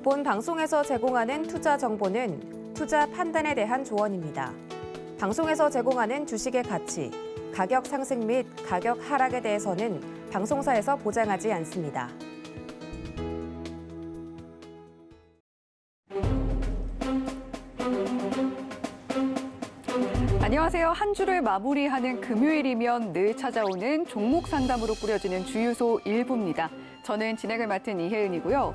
본 방송에서 제공하는 투자 정보는 투자 판단에 대한 조언입니다. 방송에서 제공하는 주식의 가치, 가격 상승 및 가격 하락에 대해서는 방송사에서 보장하지 않습니다. 안녕하세요. 한 주를 마무리하는 금요일이면 늘 찾아오는 종목 상담으로 꾸려지는 주유소 1부입니다. 저는 진행을 맡은 이혜은이고요.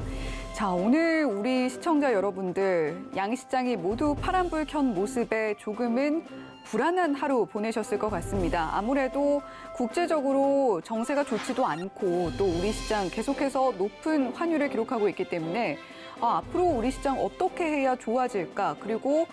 자, 오늘 우리 시청자 여러분들 양시장이 모두 파란불 켠 모습에 조금은 불안한 하루 보내셨을 것 같습니다. 아무래도 국제적으로 정세가 좋지도 않고 또 우리 시장 계속해서 높은 환율을 기록하고 있기 때문에 앞으로 우리 시장 어떻게 해야 좋아질까? 그리고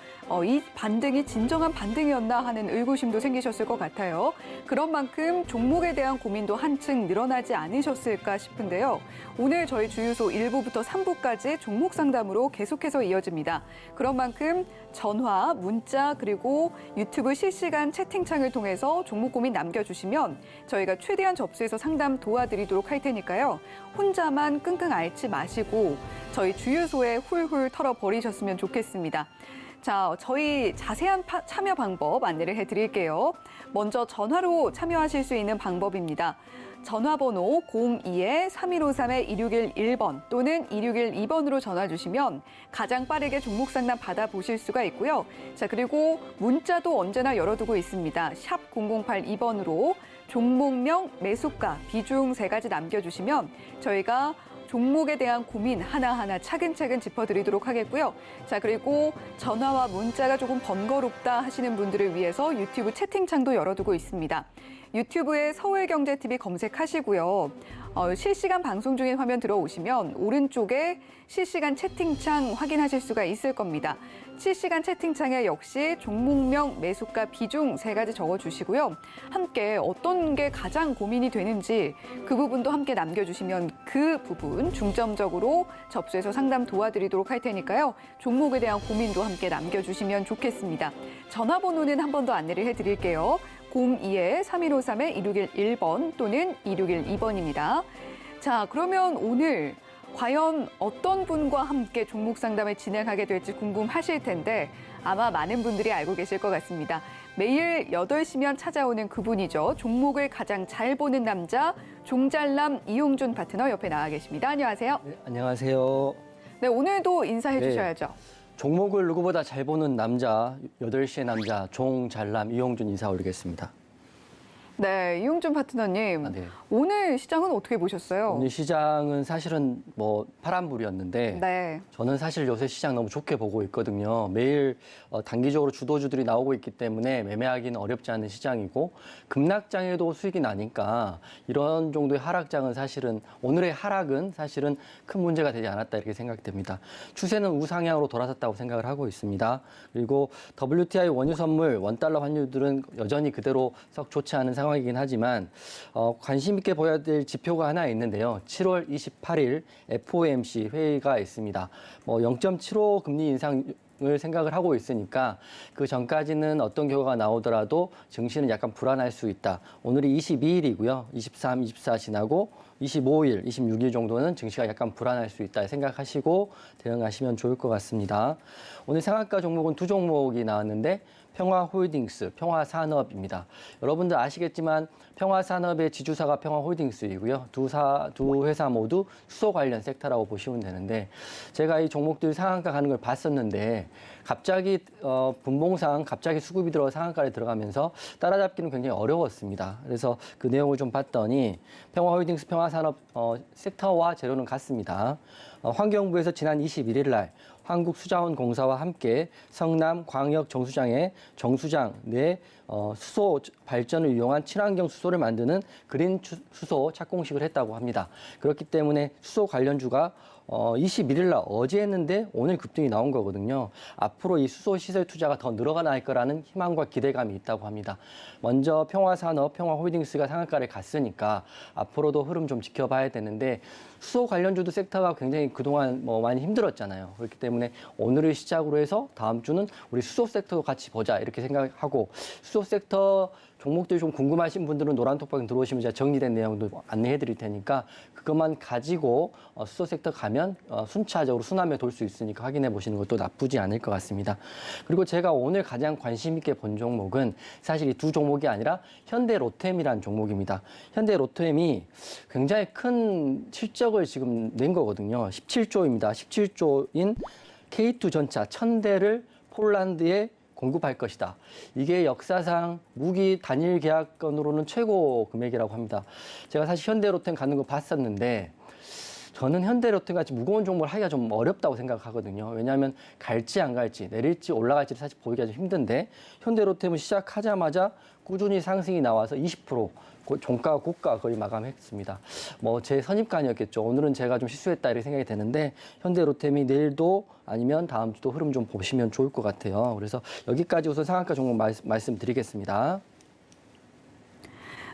이 반등이 진정한 반등이었나 하는 의구심도 생기셨을 것 같아요. 그런 만큼 종목에 대한 고민도 한층 늘어나지 않으셨을까 싶은데요. 오늘 저희 주유소 1부부터 3부까지 종목 상담으로 계속해서 이어집니다. 그런 만큼 전화, 문자 그리고 유튜브 실시간 채팅창을 통해서 종목 고민 남겨주시면 저희가 최대한 접수해서 상담 도와드리도록 할 테니까요. 혼자만 끙끙 앓지 마시고 저희 주유소에 훌훌 털어버리셨으면 좋겠습니다. 자, 저희 자세한 참여 방법 안내를 해드릴게요. 먼저 전화로 참여하실 수 있는 방법입니다. 전화번호 02-3153-2611번 또는 2612번으로 전화 주시면 가장 빠르게 종목 상담 받아보실 수가 있고요. 자, 그리고 문자도 언제나 열어두고 있습니다. 샵 0082번으로 종목명, 매수가, 비중 3가지 남겨주시면 저희가 종목에 대한 고민 하나하나 차근차근 짚어드리도록 하겠고요. 자, 그리고 전화와 문자가 조금 번거롭다 하시는 분들을 위해서 유튜브 채팅창도 열어두고 있습니다. 유튜브에 서울경제TV 검색하시고요. 실시간 방송 중인 화면 들어오시면 오른쪽에 실시간 채팅창 확인하실 수가 있을 겁니다. 실시간 채팅창에 역시 종목명, 매수가, 비중 3가지 적어주시고요. 함께 어떤 게 가장 고민이 되는지 그 부분도 함께 남겨주시면 그 부분 중점적으로 접수해서 상담 도와드리도록 할 테니까요. 종목에 대한 고민도 함께 남겨주시면 좋겠습니다. 전화번호는 한 번 더 안내를 해드릴게요. 02-3153-2611번 또는 2612번입니다. 자, 그러면 오늘 과연 어떤 분과 함께 종목 상담을 진행하게 될지 궁금하실 텐데 아마 많은 분들이 알고 계실 것 같습니다. 매일 8시면 찾아오는 그분이죠. 종목을 가장 잘 보는 남자, 종잘남 이용준 파트너 옆에 나와 계십니다. 안녕하세요. 네, 안녕하세요. 네, 오늘도 인사해 주셔야죠. 종목을 누구보다 잘 보는 남자, 8시의 남자, 종잘남 이용준 인사 올리겠습니다. 네, 이용준 파트너님. 네. 오늘 시장은 어떻게 보셨어요? 오늘 시장은 사실은 파란불이었는데 네. 저는 사실 요새 시장 너무 좋게 보고 있거든요. 매일 단기적으로 주도주들이 나오고 있기 때문에 매매하기는 어렵지 않은 시장이고 급락장에도 수익이 나니까 이런 정도의 하락장은 사실은 오늘의 하락은 사실은 큰 문제가 되지 않았다 이렇게 생각됩니다. 추세는 우상향으로 돌아섰다고 생각을 하고 있습니다. 그리고 WTI 원유 선물, 원달러 환율들은 여전히 그대로 썩 좋지 않은 상황이긴 하지만 관심 있게 보여야 될 지표가 하나 있는데요. 7월 28일 FOMC 회의가 있습니다. 0.75 금리 인상을 생각을 하고 있으니까 그 전까지는 어떤 결과가 나오더라도 증시는 약간 불안할 수 있다. 오늘이 22일이고요. 23, 24 지나고 25일, 26일 정도는 증시가 약간 불안할 수 있다 생각하시고 대응하시면 좋을 것 같습니다. 오늘 상한가 종목은 2종목이 나왔는데 평화홀딩스, 평화산업입니다. 여러분들 아시겠지만 평화산업의 지주사가 평화홀딩스이고요. 두 회사 모두 수소 관련 섹터라고 보시면 되는데 제가 이 종목들 상한가 가는 걸 봤었는데 갑자기 분봉상 갑자기 수급이 들어 상한가에 들어가면서 따라잡기는 굉장히 어려웠습니다. 그래서 그 내용을 좀 봤더니 평화홀딩스, 평화산업 섹터와 재료는 같습니다. 환경부에서 지난 21일 날 한국수자원공사와 함께 성남 광역 정수장의 정수장 내 수소 발전을 이용한 친환경 수소를 만드는 그린 수소 착공식을 했다고 합니다. 그렇기 때문에 수소 관련주가 21일 날 어제 했는데 오늘 급등이 나온 거거든요. 앞으로 이 수소 시설 투자가 더 늘어날 거라는 희망과 기대감이 있다고 합니다. 먼저 평화산업, 평화홀딩스가 상한가를 갔으니까 앞으로도 흐름 좀 지켜봐야 되는데 수소 관련주도 섹터가 굉장히 그동안 많이 힘들었잖아요. 그렇기 때문에 오늘을 시작으로 해서 다음 주는 우리 수소 섹터도 같이 보자 이렇게 생각하고 수소 섹터 종목들이 좀 궁금하신 분들은 노란톡방 들어오시면 제가 정리된 내용도 안내해 드릴 테니까 그것만 가지고 수소 섹터 가면 순차적으로 순환매 돌 수 있으니까 확인해 보시는 것도 나쁘지 않을 것 같습니다. 그리고 제가 오늘 가장 관심 있게 본 종목은 사실 이 두 종목이 아니라 현대로템이라는 종목입니다. 현대로템이 굉장히 큰 실적을 지금 낸 거거든요. 17조입니다. 17조인 K2 전차 1000대를 폴란드에 공급할 것이다. 이게 역사상 무기 단일 계약건으로는 최고 금액이라고 합니다. 제가 사실 현대로템 가는 거 봤었는데 저는 현대로템 같이 무거운 종목을 하기가 좀 어렵다고 생각하거든요. 왜냐하면 갈지 안 갈지, 내릴지 올라갈지 사실 보기가 좀 힘든데 현대로템은 시작하자마자 꾸준히 상승이 나와서 20% 종가 고가 거의 마감했습니다. 뭐 제 선입관이었겠죠. 오늘은 제가 좀 실수했다 이렇게 생각이 되는데 현대로템이 내일도 아니면 다음 주도 흐름 좀 보시면 좋을 것 같아요. 그래서 여기까지 우선 상한가 종목 말씀드리겠습니다.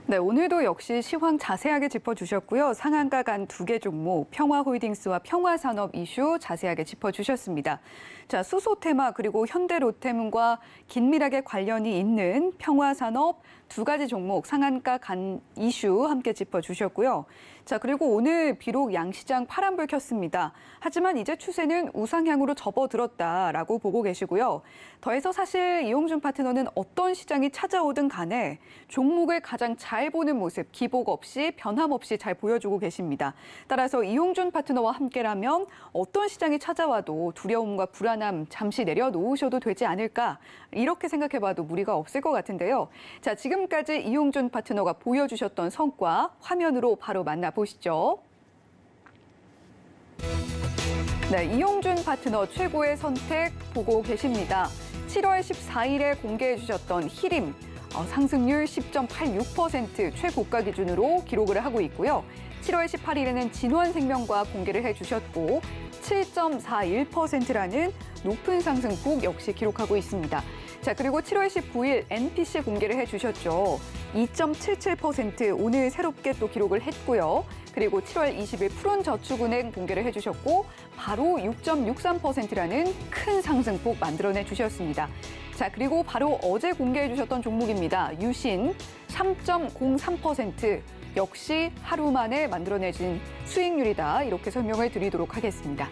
네, 오늘도 역시 시황 자세하게 짚어주셨고요. 상한가 간 두 개 종목, 평화홀딩스와 평화산업 이슈 자세하게 짚어주셨습니다. 자, 수소 테마 그리고 현대로템과 긴밀하게 관련이 있는 평화산업 두 가지 종목 상한가 간 이슈 함께 짚어주셨고요. 자, 그리고 오늘 비록 양시장 파란불 켰습니다. 하지만 이제 추세는 우상향으로 접어들었다라고 보고 계시고요. 더해서 사실 이용준 파트너는 어떤 시장이 찾아오든 간에 종목을 가장 잘 보는 모습, 기복 없이 변함없이 잘 보여주고 계십니다. 따라서 이용준 파트너와 함께라면 어떤 시장이 찾아와도 두려움과 불안함 잠시 내려놓으셔도 되지 않을까 이렇게 생각해봐도 무리가 없을 것 같은데요. 자, 지금까지 이용준 파트너가 보여주셨던 성과 화면으로 바로 만나보시죠. 네, 이용준 파트너 최고의 선택 보고 계십니다. 7월 14일에 공개해 주셨던 히림 상승률 10.86% 최고가 기준으로 기록을 하고 있고요. 7월 18일에는 진원생명과 공개를 해주셨고 7.41%라는 높은 상승폭 역시 기록하고 있습니다. 자, 그리고 7월 19일 NPC 공개를 해주셨죠. 2.77% 오늘 새롭게 또 기록을 했고요. 그리고 7월 20일 푸른저축은행 공개를 해주셨고 바로 6.63%라는 큰 상승폭 만들어내 주셨습니다. 자, 그리고 바로 어제 공개해 주셨던 종목입니다. 유신 3.03% 역시 하루 만에 만들어내진 수익률이다. 이렇게 설명을 드리도록 하겠습니다.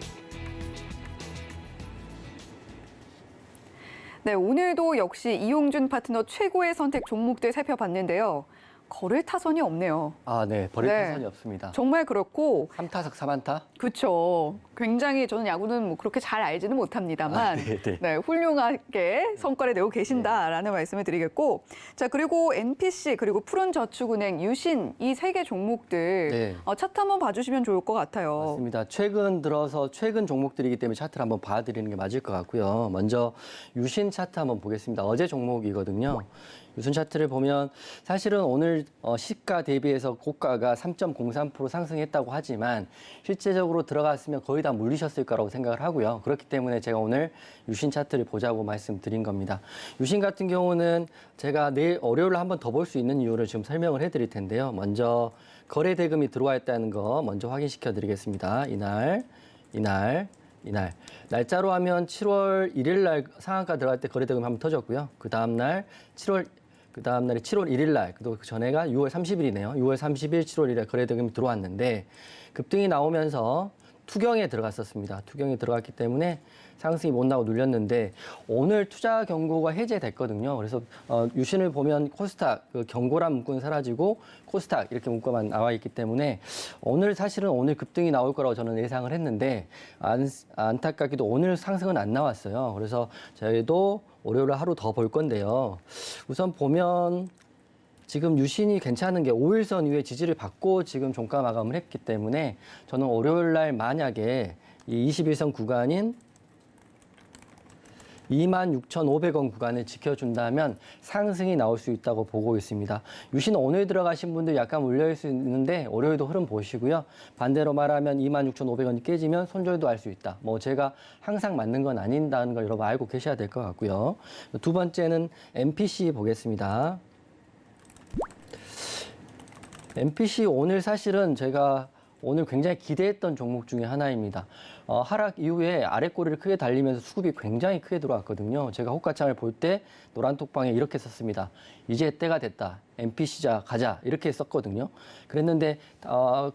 네, 오늘도 역시 이용준 파트너 최고의 선택 종목들 살펴봤는데요. 거래 타선이 없네요. 아, 네. 버릴 네. 타선이 없습니다. 정말 그렇고 3타석 4만타? 그렇죠. 굉장히 저는 야구는 뭐 그렇게 잘 알지는 못합니다만 네, 훌륭하게 성과를 내고 계신다라는 말씀을 드리겠고 자, 그리고 NPC 그리고 푸른저축은행, 유신 이 세 개 종목들 네. 차트 한번 봐주시면 좋을 것 같아요. 맞습니다. 최근 들어서 최근 종목들이기 때문에 차트를 한번 봐드리는 게 맞을 것 같고요. 먼저 유신 차트 한번 보겠습니다. 어제 종목이거든요. 유신 차트를 보면 사실은 오늘 시가 대비해서 고가가 3.03% 상승했다고 하지만 실제적으로 들어갔으면 거의 다 물리셨을 거라고 생각을 하고요. 그렇기 때문에 제가 오늘 유신 차트를 보자고 말씀드린 겁니다. 유신 같은 경우는 제가 내일 월요일로 한번 더 볼 수 있는 이유를 지금 설명을 해드릴 텐데요. 먼저 거래 대금이 들어와 있다는 거 먼저 확인시켜 드리겠습니다. 이날. 날짜로 하면 7월 1일 날 상한가 들어갈 때 거래 대금이 한번 터졌고요. 그 다음날이 7월 1일 날, 그 전에가 6월 30일이네요. 6월 30일, 7월 1일 거래 대금이 들어왔는데 급등이 나오면서 투경에 들어갔었습니다. 투경에 들어갔기 때문에 상승이 못 나고 눌렸는데 오늘 투자 경고가 해제됐거든요. 그래서 유신을 보면 코스닥 그 경고란 문구는 사라지고 코스닥 이렇게 문구만 나와 있기 때문에 사실은 오늘 급등이 나올 거라고 저는 예상을 했는데 안타깝게도 오늘 상승은 안 나왔어요. 그래서 저희도 월요일에 하루 더 볼 건데요. 우선 보면 지금 유신이 괜찮은 게 5일선 이후에 지지를 받고 지금 종가 마감을 했기 때문에 저는 월요일 날 만약에 이 21선 구간인 26,500원 구간을 지켜준다면 상승이 나올 수 있다고 보고 있습니다. 유신 오늘 들어가신 분들 약간 물려일 수 있는데 월요일도 흐름 보시고요. 반대로 말하면 26,500원이 깨지면 손절도 할 수 있다. 뭐 제가 항상 맞는 건 아닌다는 걸 여러분 알고 계셔야 될 것 같고요. 두 번째는 MPC 보겠습니다. MPC 오늘 사실은 제가 오늘 굉장히 기대했던 종목 중에 하나입니다. 하락 이후에 아래 꼬리를 크게 달리면서 수급이 굉장히 크게 들어왔거든요. 제가 호가창을 볼 때 노란톡방에 이렇게 썼습니다. 이제 때가 됐다. MPC자 가자. 이렇게 썼거든요. 그랬는데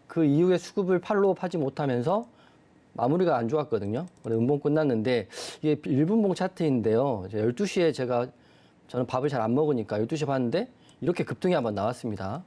그 이후에 수급을 팔로우하지 못하면서 마무리가 안 좋았거든요. 음봉 끝났는데 이게 1분봉 차트인데요. 12시에 저는 밥을 잘 안 먹으니까 12시에 봤는데 이렇게 급등이 한번 나왔습니다.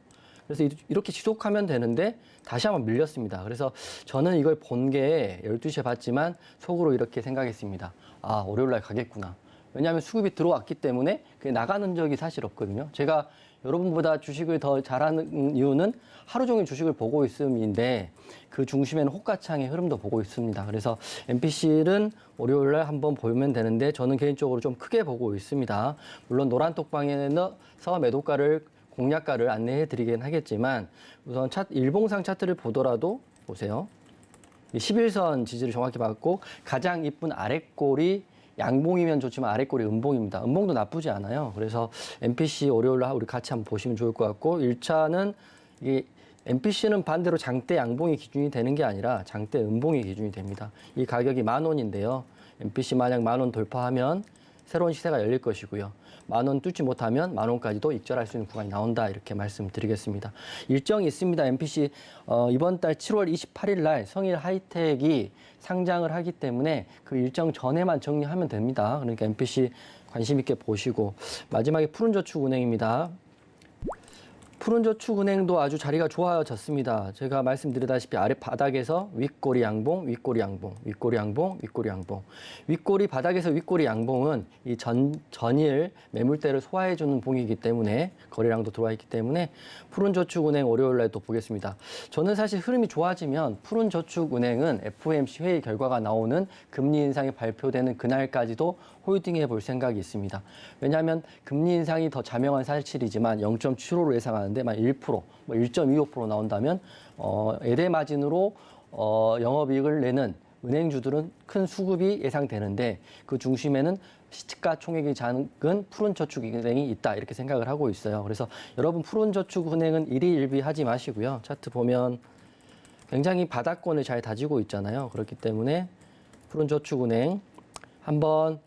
그래서 이렇게 지속하면 되는데 다시 한번 밀렸습니다. 그래서 저는 이걸 본 게 12시에 봤지만 속으로 이렇게 생각했습니다. 아, 월요일날 가겠구나. 왜냐하면 수급이 들어왔기 때문에 그게 나가는 적이 사실 없거든요. 제가 여러분보다 주식을 더 잘하는 이유는 하루 종일 주식을 보고 있음인데 그 중심에는 호가창의 흐름도 보고 있습니다. 그래서 MPC는 월요일날 한번 보면 되는데 저는 개인적으로 좀 크게 보고 있습니다. 물론 노란톡방에서 매도가를 공략가를 안내해 드리긴 하겠지만 우선 일봉상 차트를 보더라도 보세요. 11선 지지를 정확히 받고 가장 이쁜 아랫골이 양봉이면 좋지만 아랫골이 음봉입니다. 음봉도 나쁘지 않아요. 그래서 MPC 월요일날 우리 같이 한번 보시면 좋을 것 같고 1차는 이게 MPC는 반대로 장대 양봉이 기준이 되는 게 아니라 장대 음봉이 기준이 됩니다. 이 가격이 10,000원인데요. MPC 만약 10,000원 돌파하면 새로운 시세가 열릴 것이고요. 10,000원 뚫지 못하면 10,000원까지도 익절할 수 있는 구간이 나온다 이렇게 말씀드리겠습니다. 일정이 있습니다. MPC 이번 달 7월 28일 날 성일 하이텍이 상장을 하기 때문에 그 일정 전에만 정리하면 됩니다. 그러니까 MPC 관심 있게 보시고 마지막에 푸른저축은행입니다. 푸른저축은행도 아주 자리가 좋아졌습니다. 제가 말씀드리다시피 아래 바닥에서 윗꼬리 양봉, 윗꼬리 양봉, 윗꼬리 양봉, 윗꼬리 양봉. 윗꼬리 바닥에서 윗꼬리 양봉은 이 전일 매물대를 소화해주는 봉이기 때문에 거래량도 들어와 있기 때문에 푸른저축은행 월요일날 또 보겠습니다. 저는 사실 흐름이 좋아지면 푸른저축은행은 FOMC 회의 결과가 나오는 금리 인상이 발표되는 그날까지도 홀딩해 볼 생각이 있습니다. 왜냐하면 금리 인상이 더 자명한 사실이지만 0.75로 예상하는데 만 1%, 뭐 1.25% 나온다면 예대 마진으로 영업이익을 내는 은행주들은 큰 수급이 예상되는데 그 중심에는 시가 총액이 작은 푸른저축은행이 있다 이렇게 생각을 하고 있어요. 그래서 여러분 푸른저축은행은 일희일비하지 마시고요. 차트 보면 굉장히 바닥권을 잘 다지고 있잖아요. 그렇기 때문에 푸른저축은행 한번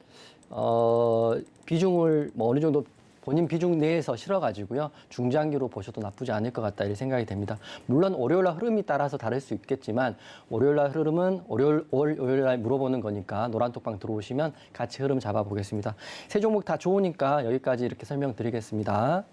비중을 뭐 어느 정도 본인 비중 내에서 실어가지고요. 중장기로 보셔도 나쁘지 않을 것 같다 이런 생각이 됩니다. 물론 월요일날 흐름이 따라서 다를 수 있겠지만 월요일날 흐름은 월요일날 물어보는 거니까 노란톡방 들어오시면 같이 흐름 잡아보겠습니다. 세 종목 다 좋으니까 여기까지 이렇게 설명드리겠습니다.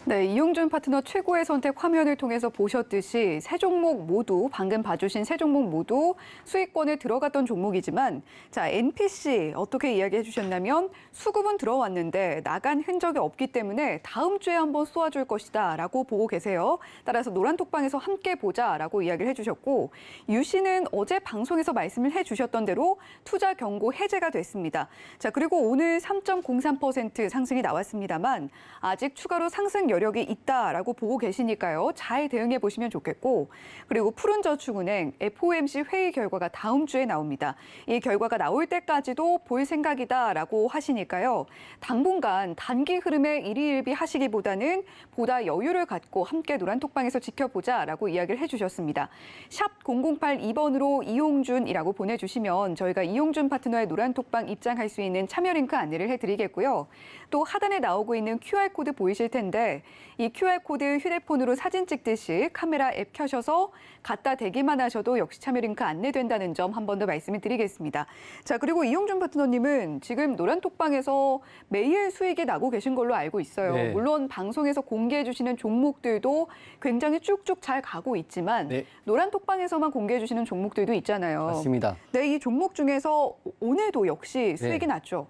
네, 이용준 파트너 최고의 선택 화면을 통해서 보셨듯이 세 종목 모두 방금 봐주신 세 종목 모두 수익권에 들어갔던 종목이지만 자 NPC 어떻게 이야기해 주셨냐면 수급은 들어왔는데 나간 흔적이 없기 때문에 다음 주에 한번 쏘아줄 것이다 라고 보고 계세요. 따라서 노란톡방에서 함께 보자라고 이야기를 해주셨고 유 씨는 어제 방송에서 말씀을 해주셨던 대로 투자 경고 해제가 됐습니다. 자 그리고 오늘 3.03% 상승이 나왔습니다만 아직 추가로 상승 여력이 있다라고 보고 계시니까요. 잘 대응해 보시면 좋겠고 그리고 푸른저축은행 FOMC 회의 결과가 다음 주에 나옵니다. 이 결과가 나올 때까지도 볼 생각이다라고 하시니까요. 당분간 단기 흐름에 일희일비 하시기보다는 보다 여유를 갖고 함께 노란톡방에서 지켜보자라고 이야기를 해주셨습니다. 샵 0082번으로 이용준이라고 보내주시면 저희가 이용준 파트너의 노란톡방 입장할 수 있는 참여 링크 안내를 해드리겠고요. 또 하단에 나오고 있는 QR코드 보이실 텐데 이 QR코드 휴대폰으로 사진 찍듯이 카메라 앱 켜셔서 갖다 대기만 하셔도 역시 참여 링크 안내된다는 점 한 번 더 말씀을 드리겠습니다. 자 그리고 이용준 파트너님은 지금 노란톡방에서 매일 수익이 나고 계신 걸로 알고 있어요. 네. 물론 방송에서 공개해 주시는 종목들도 굉장히 쭉쭉 잘 가고 있지만 네. 노란톡방에서만 공개해 주시는 종목들도 있잖아요. 맞습니다. 네, 이 종목 중에서 오늘도 역시 수익이 네. 났죠.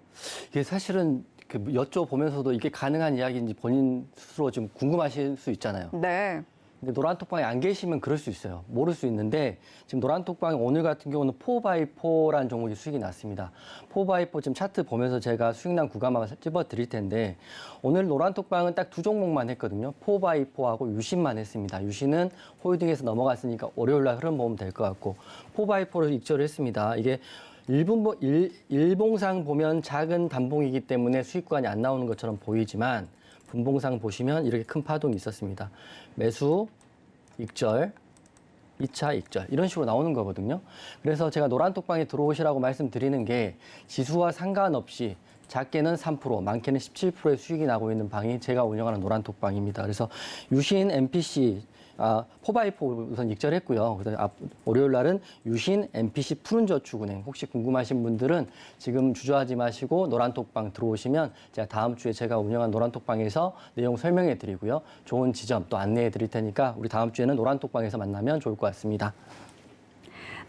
이게 사실은 여쭤보면서도 이게 가능한 이야기인지 본인 스스로 좀 궁금하실 수 있잖아요. 네. 근데 노란톡방에 안 계시면 그럴 수 있어요. 모를 수 있는데 지금 노란톡방에 오늘 같은 경우는 4x4라는 종목이 수익이 났습니다. 4x4 지금 차트 보면서 제가 수익난 구간만 찝어 드릴 텐데 오늘 노란톡방은 딱 두 종목만 했거든요. 4x4하고 유신만 했습니다. 유신은 홀딩에서 넘어갔으니까 월요일날 흐름 보면 될 것 같고 4x4를 익절을 했습니다. 이게 일봉상 보면 작은 단봉이기 때문에 수익관이 안 나오는 것처럼 보이지만 분봉상 보시면 이렇게 큰 파동이 있었습니다. 매수 익절, 2차 익절 이런 식으로 나오는 거거든요. 그래서 제가 노란톡방에 들어오시라고 말씀드리는 게 지수와 상관없이 작게는 3%, 많게는 17%의 수익이 나고 있는 방이 제가 운영하는 노란톡방입니다. 그래서 유신 MPC 포바이포 우선 익절했고요. 그다음에 월요일 날은 유신 MPC 푸른저축은행 혹시 궁금하신 분들은 지금 주저하지 마시고 노란톡방 들어오시면 제가 다음 주에 제가 운영한 노란톡방에서 내용 설명해 드리고요. 좋은 지점 또 안내해 드릴 테니까 우리 다음 주에는 노란톡방에서 만나면 좋을 것 같습니다.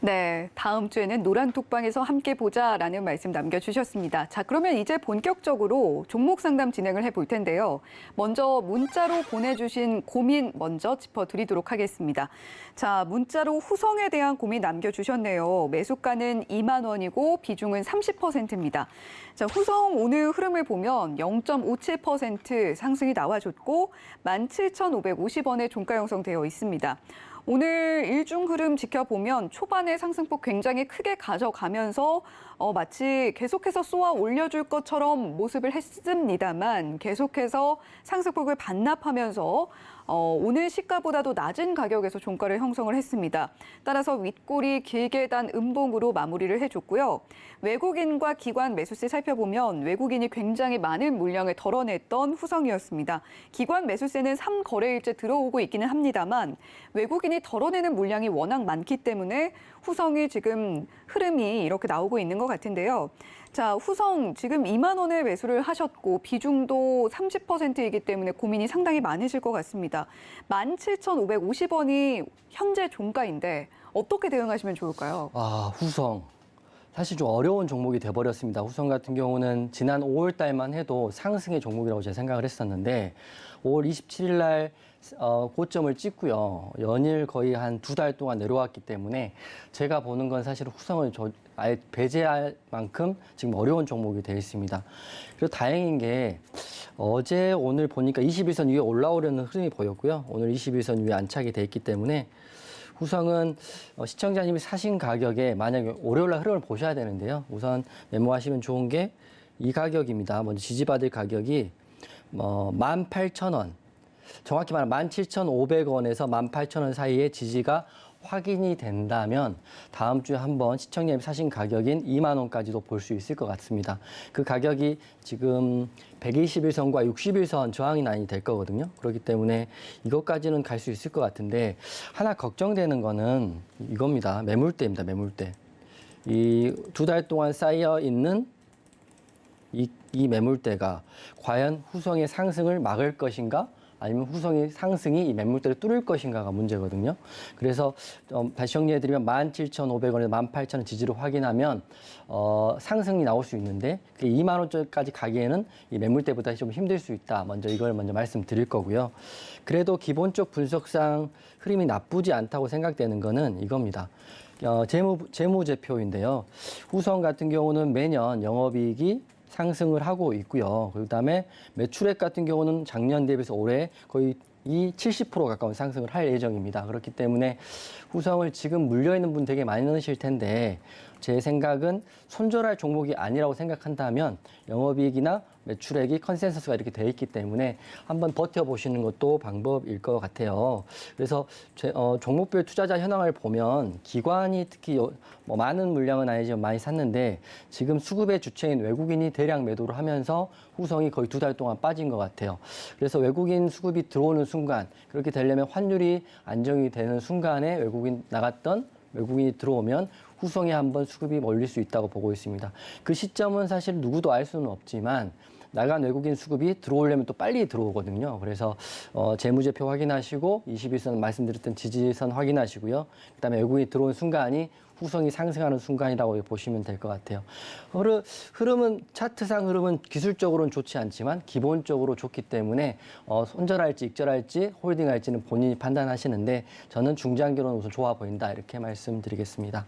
네, 다음 주에는 노란톡방에서 함께 보자라는 말씀 남겨주셨습니다. 자, 그러면 이제 본격적으로 종목 상담 진행을 해볼 텐데요. 먼저 문자로 보내주신 고민 먼저 짚어드리도록 하겠습니다. 자, 문자로 후성에 대한 고민 남겨주셨네요. 매수가는 2만 원이고 비중은 30%입니다. 자, 후성 오늘 흐름을 보면 0.57% 상승이 나와줬고 17,550원에 종가 형성되어 있습니다. 오늘 일중 흐름 지켜보면 초반에 상승폭 굉장히 크게 가져가면서 마치 계속해서 쏘아 올려줄 것처럼 모습을 했습니다만 계속해서 상승폭을 반납하면서 오늘 시가보다도 낮은 가격에서 종가를 형성을 했습니다. 따라서 윗골이 길게 단 음봉으로 마무리를 해줬고요. 외국인과 기관 매수세 살펴보면 외국인이 굉장히 많은 물량을 덜어냈던 후성이었습니다. 기관 매수세는 3거래일째 들어오고 있기는 합니다만 외국인이 덜어내는 물량이 워낙 많기 때문에 후성이 지금 흐름이 이렇게 나오고 있는 것 같은데요. 자, 후성 지금 2만 원에 매수를 하셨고 비중도 30%이기 때문에 고민이 상당히 많으실 것 같습니다. 17,550원이 현재 종가인데 어떻게 대응하시면 좋을까요? 후성. 사실 좀 어려운 종목이 돼버렸습니다. 후성 같은 경우는 지난 5월 달만 해도 상승의 종목이라고 제가 생각을 했었는데 5월 27일 날 고점을 찍고요. 연일 거의 한 2달 동안 내려왔기 때문에 제가 보는 건 사실 후성을 아예 배제할 만큼 지금 어려운 종목이 되어 있습니다. 그리고 다행인 게 어제 오늘 보니까 21선 위에 올라오려는 흐름이 보였고요. 오늘 21선 위에 안착이 돼 있기 때문에 후성은 시청자님이 사신 가격에 만약에 월요일 날 흐름을 보셔야 되는데요. 우선 메모하시면 좋은 게 이 가격입니다. 먼저 지지받을 가격이 18,000원. 정확히 말하면 17,500원에서 18,000원 사이에 지지가 확인이 된다면 다음 주에 한번 시청자님이 사신 가격인 2만 원까지도 볼 수 있을 것 같습니다. 그 가격이 지금 121선과 61선 저항이 라인이 될 거거든요. 그렇기 때문에 이것까지는 갈 수 있을 것 같은데 하나 걱정되는 거는 이겁니다. 매물대입니다. 매물대. 이 2달 동안 쌓여 있는 이 매물대가 과연 후성의 상승을 막을 것인가? 아니면 후성의 상승이 이 매물대를 뚫을 것인가가 문제거든요. 그래서 다시 정리해드리면 17,500원에서 18,000원 지지를 확인하면 상승이 나올 수 있는데 2만 원까지 가기에는 이 매물대보다 좀 힘들 수 있다. 이걸 먼저 말씀드릴 거고요. 그래도 기본적 분석상 흐름이 나쁘지 않다고 생각되는 거는 이겁니다. 재무제표인데요. 후성 같은 경우는 매년 영업이익이 상승을 하고 있고요. 그다음에 매출액 같은 경우는 작년 대비해서 올해 거의 70% 가까운 상승을 할 예정입니다. 그렇기 때문에 후성을 지금 물려있는 분 되게 많이 넣으실 텐데 제 생각은 손절할 종목이 아니라고 생각한다면 영업이익이나 매출액이 컨센서스가 이렇게 돼 있기 때문에 한번 버텨보시는 것도 방법일 것 같아요. 그래서 종목별 투자자 현황을 보면 기관이 특히 많은 물량은 아니지만 많이 샀는데 지금 수급의 주체인 외국인이 대량 매도를 하면서 후성이 거의 2달 동안 빠진 것 같아요. 그래서 외국인 수급이 들어오는 순간 그렇게 되려면 환율이 안정이 되는 순간에 외국인이 들어오면 후성에 한번 수급이 몰릴 수 있다고 보고 있습니다. 그 시점은 사실 누구도 알 수는 없지만 나간 외국인 수급이 들어오려면 또 빨리 들어오거든요. 그래서 재무제표 확인하시고 21선 말씀드렸던 지지선 확인하시고요. 그다음에 외국인이 들어온 순간이 후성이 상승하는 순간이라고 보시면 될 것 같아요. 흐름은 차트상 흐름은 기술적으로는 좋지 않지만 기본적으로 좋기 때문에 손절할지 익절할지 홀딩할지는 본인이 판단하시는데 저는 중장기로는 우선 좋아 보인다 이렇게 말씀드리겠습니다.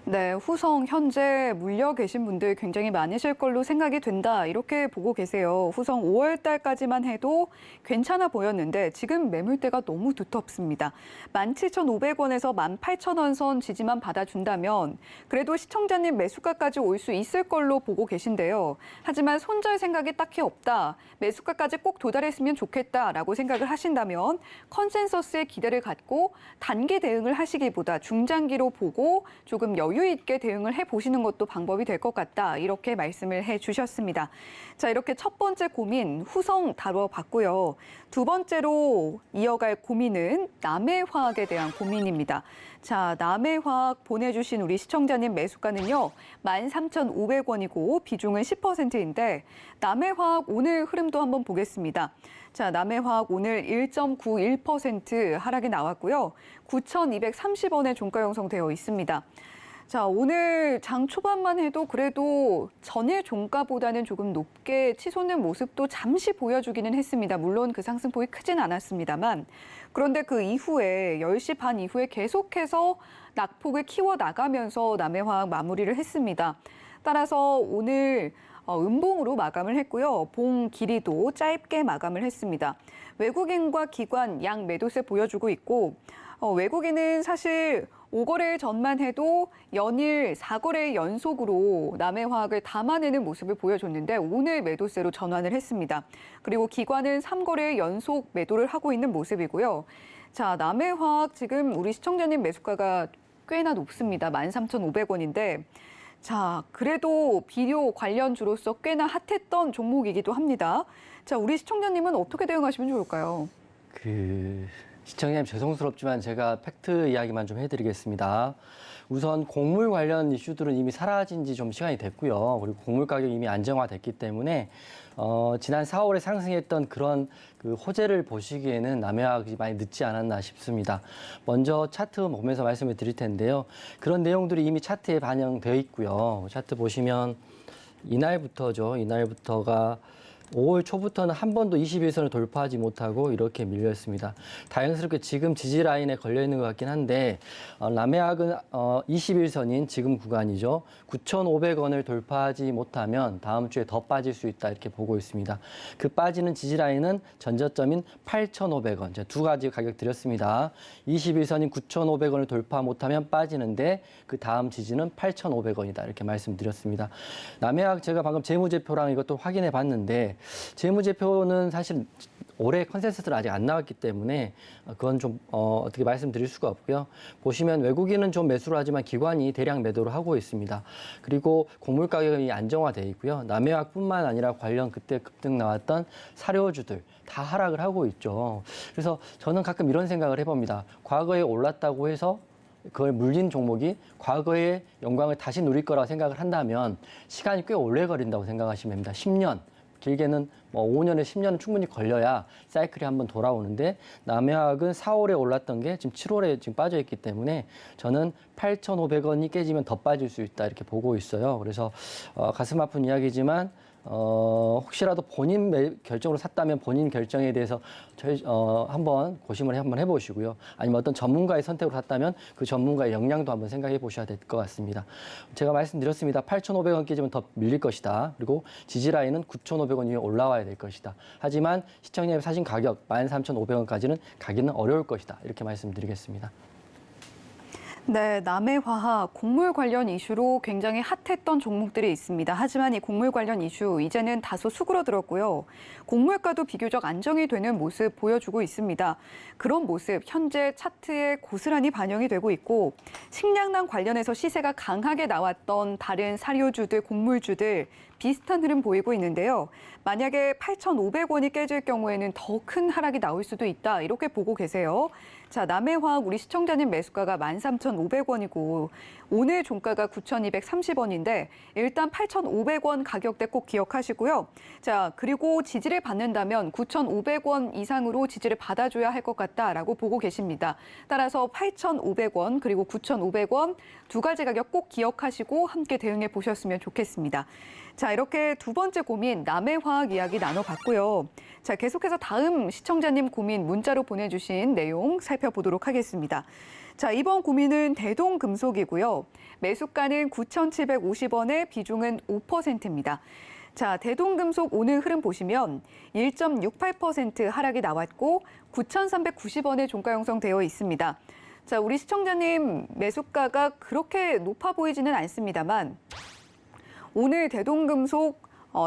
네, 후성 현재 물려 계신 분들 굉장히 많으실 걸로 생각이 된다. 이렇게 보고 계세요. 후성 5월 달까지만 해도 괜찮아 보였는데 지금 매물대가 너무 두텁습니다. 17,500원에서 18,000원 선 지지만 받아준다면 그래도 시청자님 매수가까지 올 수 있을 걸로 보고 계신데요. 하지만 손절 생각이 딱히 없다. 매수가까지 꼭 도달했으면 좋겠다라고 생각을 하신다면 컨센서스에 기대를 갖고 단기 대응을 하시기보다 중장기로 보고 조금 여유 있게 대응을 해보시는 것도 방법이 될 것 같다. 이렇게 말씀을 해주셨습니다. 자, 이렇게 첫 번째 고민 후성 다뤄봤고요. 두 번째로 이어갈 고민은 남해화학에 대한 고민입니다. 자, 남해화학 보내주신 우리 시청자님 매수가는요. 13,500원이고 비중은 10%인데 남해화학 오늘 흐름도 한번 보겠습니다. 자, 남해화학 오늘 1.91% 하락이 나왔고요. 9,230원에 종가 형성되어 있습니다. 자, 오늘 장 초반만 해도 그래도 전일 종가보다는 조금 높게 치솟는 모습도 잠시 보여주기는 했습니다. 물론 그 상승폭이 크진 않았습니다만. 그런데 그 이후에 10시 반 이후에 계속해서 낙폭을 키워나가면서 남해화학 마무리를 했습니다. 따라서 오늘 음봉으로 마감을 했고요. 봉 길이도 짧게 마감을 했습니다. 외국인과 기관 양 매도세 보여주고 있고 외국인은 사실 5거래 전만 해도 연일 4거래 연속으로 남해화학을 담아내는 모습을 보여줬는데 오늘 매도세로 전환을 했습니다. 그리고 기관은 3거래 연속 매도를 하고 있는 모습이고요. 자, 남해화학 지금 우리 시청자님 매수가가 꽤나 높습니다. 13,500원인데 자, 그래도 비료 관련주로서 꽤나 핫했던 종목이기도 합니다. 자, 우리 시청자님은 어떻게 대응하시면 좋을까요? 시청자님 죄송스럽지만 제가 팩트 이야기만 좀 해드리겠습니다. 우선 곡물 관련 이슈들은 이미 사라진 지 좀 시간이 됐고요. 그리고 곡물 가격이 이미 안정화됐기 때문에 지난 4월에 상승했던 그런 그 호재를 보시기에는 남해화학이 많이 늦지 않았나 싶습니다. 먼저 차트 보면서 말씀을 드릴 텐데요. 그런 내용들이 이미 차트에 반영되어 있고요. 차트 보시면 이날부터죠. 이날부터가 5월 초부터는 한 번도 21선을 돌파하지 못하고 이렇게 밀렸습니다. 다행스럽게 지금 지지라인에 걸려있는 것 같긴 한데 남해학은 21선인 지금 구간이죠. 9,500원을 돌파하지 못하면 다음 주에 더 빠질 수 있다 이렇게 보고 있습니다. 그 빠지는 지지라인은 전저점인 8,500원. 제가 두 가지 가격 드렸습니다. 21선인 9,500원을 돌파 못하면 빠지는데 그 다음 지지는 8,500원이다 이렇게 말씀드렸습니다. 남해학 제가 방금 재무제표랑 이것도 확인해 봤는데 재무제표는 사실 올해 컨센서스는 아직 안 나왔기 때문에 그건 좀 어떻게 말씀드릴 수가 없고요. 보시면 외국인은 좀 매수를 하지만 기관이 대량 매도를 하고 있습니다. 그리고 곡물 가격이 안정화돼 있고요. 남해화학뿐만 아니라 관련 그때 급등 나왔던 사료주들 다 하락을 하고 있죠. 그래서 저는 가끔 이런 생각을 해봅니다. 과거에 올랐다고 해서 그걸 물린 종목이 과거의 영광을 다시 누릴 거라고 생각을 한다면 시간이 꽤 오래 걸린다고 생각하시면 됩니다. 10년. 길게는 5년에 10년은 충분히 걸려야 사이클이 한번 돌아오는데 남해화학은 4월에 올랐던 게 지금 7월에 지금 빠져 있기 때문에 저는 8,500원이 깨지면 더 빠질 수 있다 이렇게 보고 있어요. 그래서 가슴 아픈 이야기지만 혹시라도 본인 결정으로 샀다면 본인 결정에 대해서 한번 고심을 한번 해보시고요. 아니면 어떤 전문가의 선택으로 샀다면 그 전문가의 역량도 한번 생각해 보셔야 될 것 같습니다. 제가 말씀드렸습니다. 8,500원 깨지면 더 밀릴 것이다. 그리고 지지라인은 9,500원 위에 올라와야 될 것이다. 하지만 시청자님 사신 가격 13,500원까지는 가기는 어려울 것이다. 이렇게 말씀드리겠습니다. 네, 남해화학 곡물 관련 이슈로 굉장히 핫했던 종목들이 있습니다. 하지만 이 곡물 관련 이슈 이제는 다소 수그러들었고요. 곡물가도 비교적 안정이 되는 모습 보여주고 있습니다. 그런 모습 현재 차트에 고스란히 반영이 되고 있고 식량난 관련해서 시세가 강하게 나왔던 다른 사료주들, 곡물주들 비슷한 흐름 보이고 있는데요. 만약에 8,500원이 깨질 경우에는 더 큰 하락이 나올 수도 있다. 이렇게 보고 계세요. 자, 남해화학 우리 시청자님 매수가가 13,500원이고 오늘 종가가 9,230원인데 일단 8,500원 가격대 꼭 기억하시고요. 자, 그리고 지지를 받는다면 9,500원 이상으로 지지를 받아줘야 할 것 같다라고 보고 계십니다. 따라서 8,500원 그리고 9,500원 두 가지 가격 꼭 기억하시고 함께 대응해 보셨으면 좋겠습니다. 자, 이렇게 두 번째 고민 남해화학 이야기 나눠봤고요. 자, 계속해서 다음 시청자님 고민 문자로 보내주신 내용 살펴보도록 하겠습니다. 자, 이번 고민은 대동금속이고요. 매수가는 9,750원에 비중은 5%입니다. 자, 대동금속 오늘 흐름 보시면 1.68% 하락이 나왔고 9,390원에 종가 형성되어 있습니다. 자, 우리 시청자님 매수가가 그렇게 높아 보이지는 않습니다만 오늘 대동금속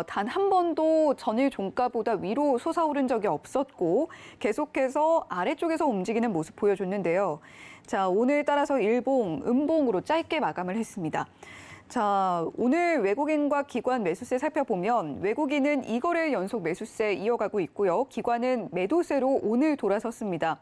단 한 번도 전일 종가보다 위로 솟아오른 적이 없었고 계속해서 아래쪽에서 움직이는 모습 보여줬는데요. 자, 오늘 따라서 일봉, 음봉으로 짧게 마감을 했습니다. 자, 오늘 외국인과 기관 매수세 살펴보면 외국인은 2거래일 연속 매수세 이어가고 있고요. 기관은 매도세로 오늘 돌아섰습니다.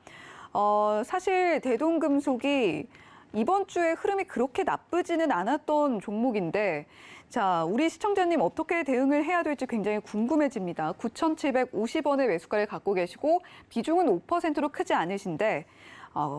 사실 대동금속이 이번 주에 흐름이 그렇게 나쁘지는 않았던 종목인데 자, 우리 시청자님 어떻게 대응을 해야 될지 굉장히 궁금해집니다. 9,750원의 매수가를 갖고 계시고 비중은 5%로 크지 않으신데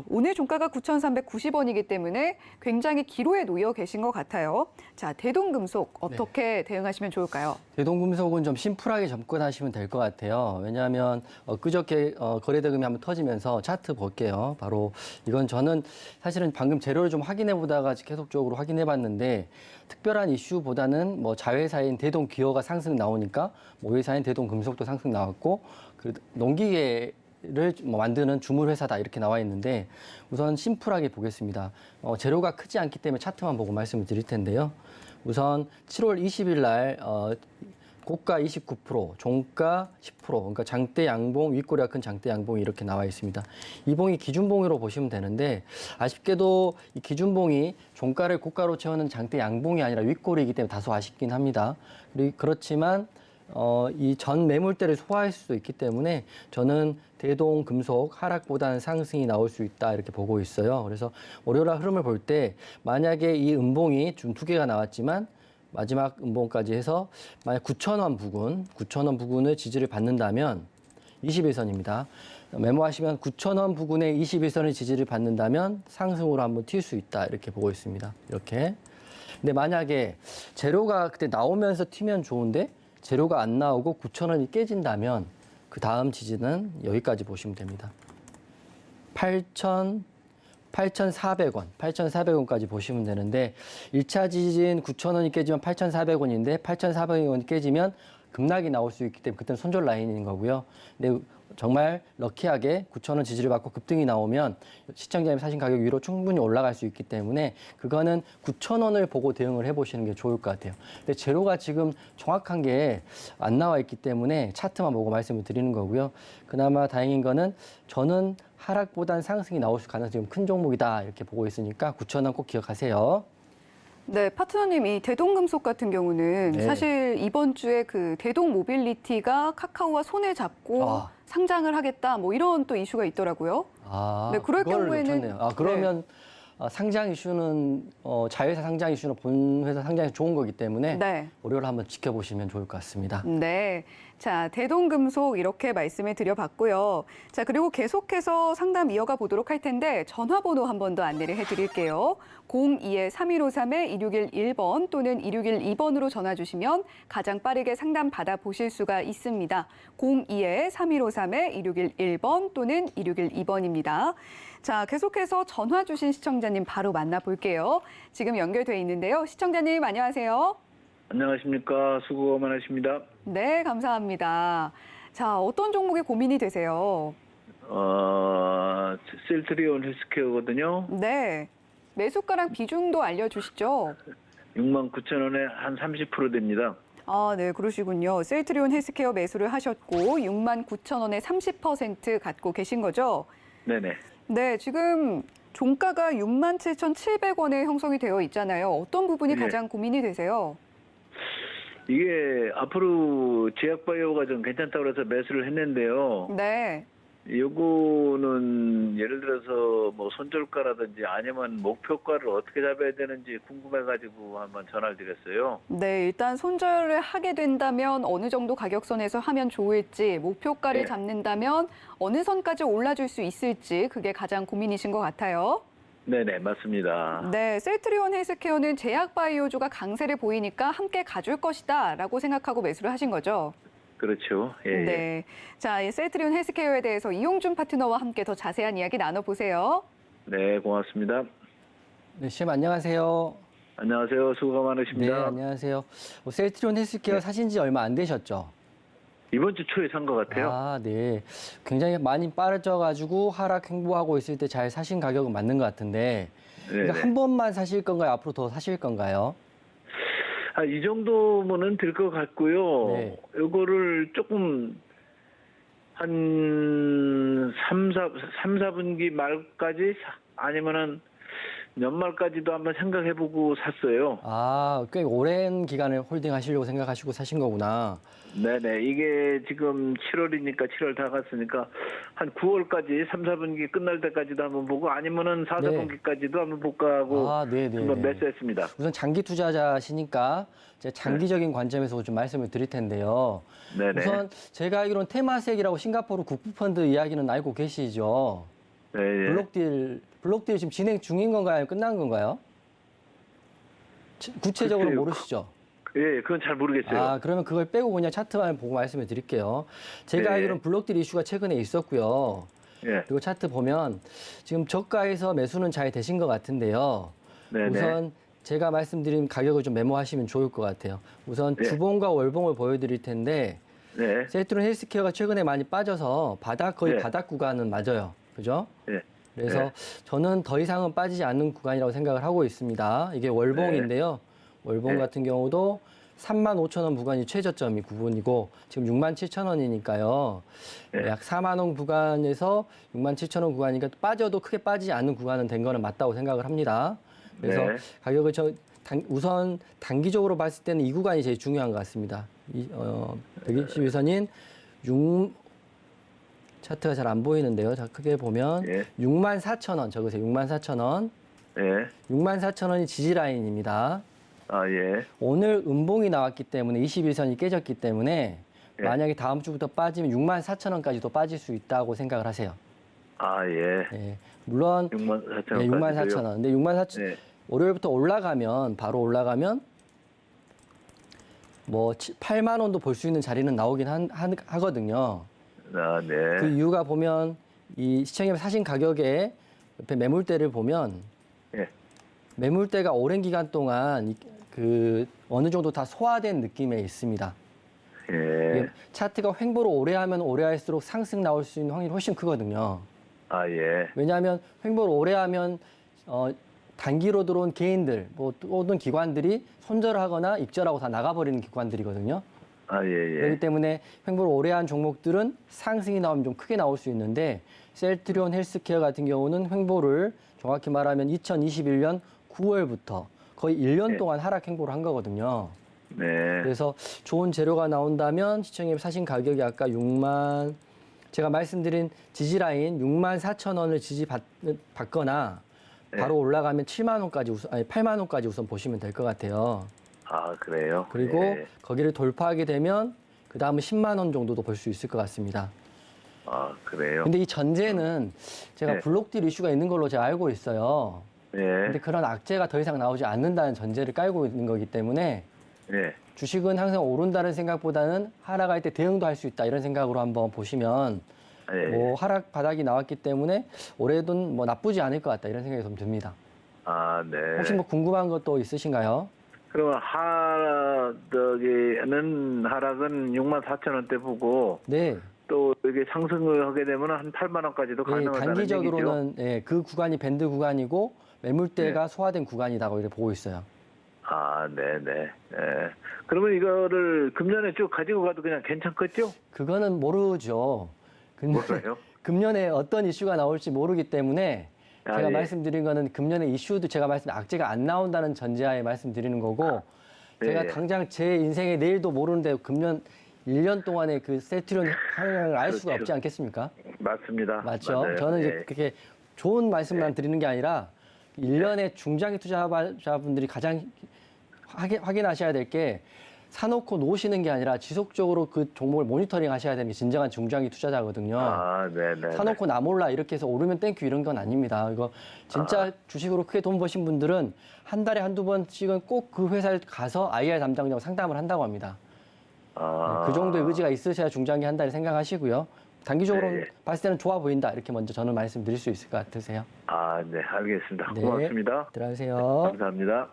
오늘 종가가 9,390원이기 때문에 굉장히 기로에 놓여 계신 것 같아요. 자, 대동금속 어떻게 대응하시면 좋을까요? 대동금속은 좀 심플하게 접근하시면 될 것 같아요. 왜냐하면 그저께 거래대금이 한번 터지면서 차트 볼게요. 바로 이건 저는 사실은 방금 재료를 좀 확인해 보다가 계속적으로 확인해 봤는데 특별한 이슈보다는 뭐 자회사인 대동기어가 상승 나오니까 모회사인 대동금속도 상승 나왔고 그 농기계 를 만드는 주물 회사다 이렇게 나와 있는데 우선 심플하게 보겠습니다. 재료가 크지 않기 때문에 차트만 보고 말씀을 드릴 텐데요. 우선 7월 20일 날 고가 29%, 종가 10%, 그러니까 장대 양봉, 윗꼬리가 큰 장대 양봉이 이렇게 나와 있습니다. 이 봉이 기준봉으로 보시면 되는데 아쉽게도 이 기준봉이 종가를 고가로 채우는 장대 양봉이 아니라 윗꼬리이기 때문에 다소 아쉽긴 합니다. 그렇지만 이 전 매물대를 소화할 수도 있기 때문에 저는 대동금속 하락보다는 상승이 나올 수 있다 이렇게 보고 있어요. 그래서 월요일 흐름을 볼 때 만약에 이 음봉이 좀 두 개가 나왔지만 마지막 음봉까지 해서 만약 9,000원 부근을 지지를 받는다면 21선입니다. 메모하시면 9,000원 부근의 21선의 지지를 받는다면 상승으로 한번 튈 수 있다 이렇게 보고 있습니다. 이렇게. 근데 만약에 재료가 그때 나오면서 튀면 좋은데 재료가 안 나오고 9,000원이 깨진다면 그 다음 지지는 여기까지 보시면 됩니다. 8,400원까지 보시면 되는데 1차 지지는 9,000원이 깨지면 8,400원인데 8,400원이 깨지면 급락이 나올 수 있기 때문에 그때는 손절 라인인 거고요. 근데 정말 럭키하게 9,000원 지지를 받고 급등이 나오면 시청자님 사신 가격 위로 충분히 올라갈 수 있기 때문에 그거는 9,000원을 보고 대응을 해보시는 게 좋을 것 같아요. 근데 재료가 지금 정확한 게 안 나와 있기 때문에 차트만 보고 말씀을 드리는 거고요. 그나마 다행인 거는 저는 하락보단 상승이 나올 가능성이 좀 큰 종목이다 이렇게 보고 있으니까 9,000원 꼭 기억하세요. 네, 파트너님, 이 대동금속 같은 경우는 네. 사실 이번 주에 그 대동모빌리티가 카카오와 손을 잡고 상장을 하겠다, 뭐 이런 또 이슈가 있더라고요. 네, 그럴 경우에는 놓쳤네요. 그러면 상장 이슈는 자회사 상장 이슈는 본 회사 상장이 좋은 거기 때문에 네. 월요일 한번 지켜보시면 좋을 것 같습니다. 네. 자, 대동금속 이렇게 말씀을 드려봤고요. 자, 그리고 계속해서 상담 이어가 보도록 할 텐데 전화번호 한 번 더 안내를 해드릴게요. 02-3153-2611번 또는 2612번으로 전화 주시면 가장 빠르게 상담 받아보실 수가 있습니다. 02-3153-2611번 또는 2612번입니다. 자, 계속해서 전화 주신 시청자님 바로 만나볼게요. 지금 연결돼 있는데요. 시청자님 안녕하세요. 안녕하십니까. 수고 많으십니다. 네, 감사합니다. 자, 어떤 종목에 고민이 되세요? 셀트리온 헬스케어거든요. 네. 매수가랑 비중도 알려주시죠. 69,000원에 한 30% 됩니다. 네, 그러시군요. 셀트리온 헬스케어 매수를 하셨고 69,000원에 30% 갖고 계신 거죠? 네네. 네, 지금 종가가 67,700원에 형성이 되어 있잖아요. 어떤 부분이 네. 가장 고민이 되세요? 이게 앞으로 제약바이오가 좀 괜찮다고 해서 매수를 했는데요. 네. 요거는 예를 들어서 뭐 손절가라든지 아니면 목표가를 어떻게 잡아야 되는지 궁금해가지고 한번 전화를 드렸어요. 네, 일단 손절을 하게 된다면 어느 정도 가격선에서 하면 좋을지, 목표가를 네. 잡는다면 어느 선까지 올라줄 수 있을지 그게 가장 고민이신 것 같아요. 네네, 맞습니다. 네, 셀트리온 헬스케어는 제약바이오주가 강세를 보이니까 함께 가줄 것이다라고 생각하고 매수를 하신 거죠? 그렇죠. 예. 네. 자, 이 셀트리온 헬스케어에 대해서 이용준 파트너와 함께 더 자세한 이야기 나눠보세요. 네, 고맙습니다. 네, 시험 안녕하세요. 안녕하세요. 수고가 네, 많으십니다. 안녕하세요. 셀트리온 헬스케어 사신 지 얼마 안 되셨죠? 이번 주 초에 산 것 같아요. 아, 네. 굉장히 많이 빠져가지고 하락 횡보하고 있을 때 잘 사신 가격은 맞는 것 같은데, 네네. 이거 한 번만 사실 건가요? 앞으로 더 사실 건가요? 이 정도면은 될 것 같고요. 네. 요거를 조금 한 3, 4분기 말까지 아니면은 연말까지도 한번 생각해보고 샀어요. 아, 꽤 오랜 기간을 홀딩 하시려고 생각하시고 사신 거구나. 네네. 이게 지금 7월이니까 7월 다 갔으니까 한 9월까지 3, 4분기 끝날 때까지도 한번 보고 아니면은 4, 네. 4분기까지도 한번 볼까 하고 아, 네네. 한번 매수했습니다. 우선 장기 투자자시니까 이제 장기적인 관점에서 좀 말씀을 드릴 텐데요. 네네. 우선 제가 알기로는 테마섹이라고 싱가포르 국부펀드 이야기는 알고 계시죠? 네. 블록딜 지금 진행 중인 건가요? 아니면 끝난 건가요? 구체적으로 글쎄요. 모르시죠? 예, 그건 잘 모르겠어요. 아, 그러면 그걸 빼고 그냥 차트만 보고 말씀을 드릴게요. 제가 네. 알기로는 블록딜 이슈가 최근에 있었고요. 예. 그리고 차트 보면 지금 저가에서 매수는 잘 되신 것 같은데요. 네네. 우선 제가 말씀드린 가격을 좀 메모하시면 좋을 것 같아요. 우선 네. 주봉과 월봉을 보여드릴 텐데 네. 셀트리온 헬스케어가 최근에 많이 빠져서 거의 네. 바닥 구간은 맞아요. 그죠? 네. 그래서 네. 저는 더 이상은 빠지지 않는 구간이라고 생각을 하고 있습니다. 이게 월봉인데요. 월봉 네. 같은 경우도 35,000원 구간이 최저점이 구분이고 지금 67,000원이니까요. 네. 약 4만 원 구간에서 67,000원 구간이니까 빠져도 크게 빠지지 않는 구간은 된 거는 맞다고 생각을 합니다. 그래서 네. 가격을 우선 단기적으로 봤을 때는 이 구간이 제일 중요한 것 같습니다. 121선인 차트가 잘 안 보이는데요. 자, 크게 보면 예. 64,000원 적으세요. 64,000원. 예. 64,000원이 지지라인입니다. 아, 예. 오늘 음봉이 나왔기 때문에 21선이 깨졌기 때문에 예. 만약에 다음 주부터 빠지면 64,000원까지도 빠질 수 있다고 생각을 하세요. 아, 예. 예, 물론 64,000원. 예, 64,000원. 근데 64,000원 네. 월요일부터 바로 올라가면 뭐 8만 원도 볼 수 있는 자리는 나오긴 하거든요. 아, 네. 그 이유가 보면 이 시청자 사신 가격에 옆에 매물대를 보면 예. 매물대가 오랜 기간 동안 어느 정도 다 소화된 느낌에 있습니다. 예. 이게 차트가 횡보를 오래 하면 오래 할수록 상승 나올 수 있는 확률이 훨씬 크거든요. 아, 예. 왜냐하면 횡보를 오래 하면 단기로 들어온 개인들 또는 기관들이 손절하거나 입절하고 다 나가버리는 기관들이거든요. 아, 예, 그렇기 예. 때문에 횡보를 오래 한 종목들은 상승이 나오면 좀 크게 나올 수 있는데 셀트리온 헬스케어 같은 경우는 횡보를 정확히 말하면 2021년 9월부터 거의 1년 네. 동안 하락 행보를 한 거거든요. 네. 그래서 좋은 재료가 나온다면 시청자 사신 가격이 아까 제가 말씀드린 지지라인 64,000원을 지지받거나 네. 바로 올라가면 8만 원까지 우선 보시면 될 것 같아요. 아, 그래요? 그리고 예. 거기를 돌파하게 되면 그 다음은 10만 원 정도도 볼 수 있을 것 같습니다. 아, 그래요? 근데 이 전제는 제가 네. 블록딜 이슈가 있는 걸로 제가 알고 있어요. 예. 근데 그런 악재가 더 이상 나오지 않는다는 전제를 깔고 있는 거기 때문에 예. 주식은 항상 오른다는 생각보다는 하락할 때 대응도 할 수 있다 이런 생각으로 한번 보시면 예. 뭐 하락 바닥이 나왔기 때문에 올해는 뭐 나쁘지 않을 것 같다 이런 생각이 좀 듭니다. 아, 네. 혹시 뭐 궁금한 것도 있으신가요? 그러면 하락은 64,000원대 보고 네. 또 이게 상승을 하게 되면 한 8만 원까지도 예, 가능하다는 얘기죠. 단기적으로는 예, 그 구간이 밴드 구간이고 매물대가 소화된 구간이라고 이렇게 보고 있어요. 아, 네네. 예. 그러면 이거를 금년에 쭉 가지고 가도 그냥 괜찮겠죠? 그거는 모르죠. 근데 몰라요? 금년에 어떤 이슈가 나올지 모르기 때문에 아, 제가 예. 말씀드린 거는 금년에 이슈도 제가 악재가 안 나온다는 전제하에 말씀드리는 거고 제가 예. 당장 제 인생의 내일도 모르는데 금년 1년 동안의 그 셀트리온 하락을 알 수가 그렇죠. 없지 않겠습니까? 맞습니다. 맞죠? 맞아요. 저는 이제 예. 그렇게 좋은 말씀만 드리는 게 아니라 1년에 중장기 투자자분들이 가장 확인하셔야 될 게 사놓고 놓으시는 게 아니라 지속적으로 그 종목을 모니터링 하셔야 되는 게 진정한 중장기 투자자거든요. 아, 네네. 사놓고 나 몰라 이렇게 해서 오르면 땡큐 이런 건 아닙니다. 이거 진짜 주식으로 크게 돈 버신 분들은 한 달에 한두 번씩은 꼭 그 회사에 가서 IR 담당자하고 상담을 한다고 합니다. 그 정도의 의지가 있으셔야 중장기 한다를 생각하시고요. 단기적으로 네. 봤을 때는 좋아 보인다 이렇게 먼저 저는 말씀드릴 수 있을 것 같으세요. 아, 네, 알겠습니다. 네. 고맙습니다. 들어가세요. 감사합니다.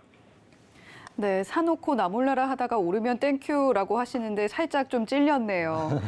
네, 사놓고 나 몰라라 하다가 오르면 땡큐라고 하시는데 살짝 좀 찔렸네요.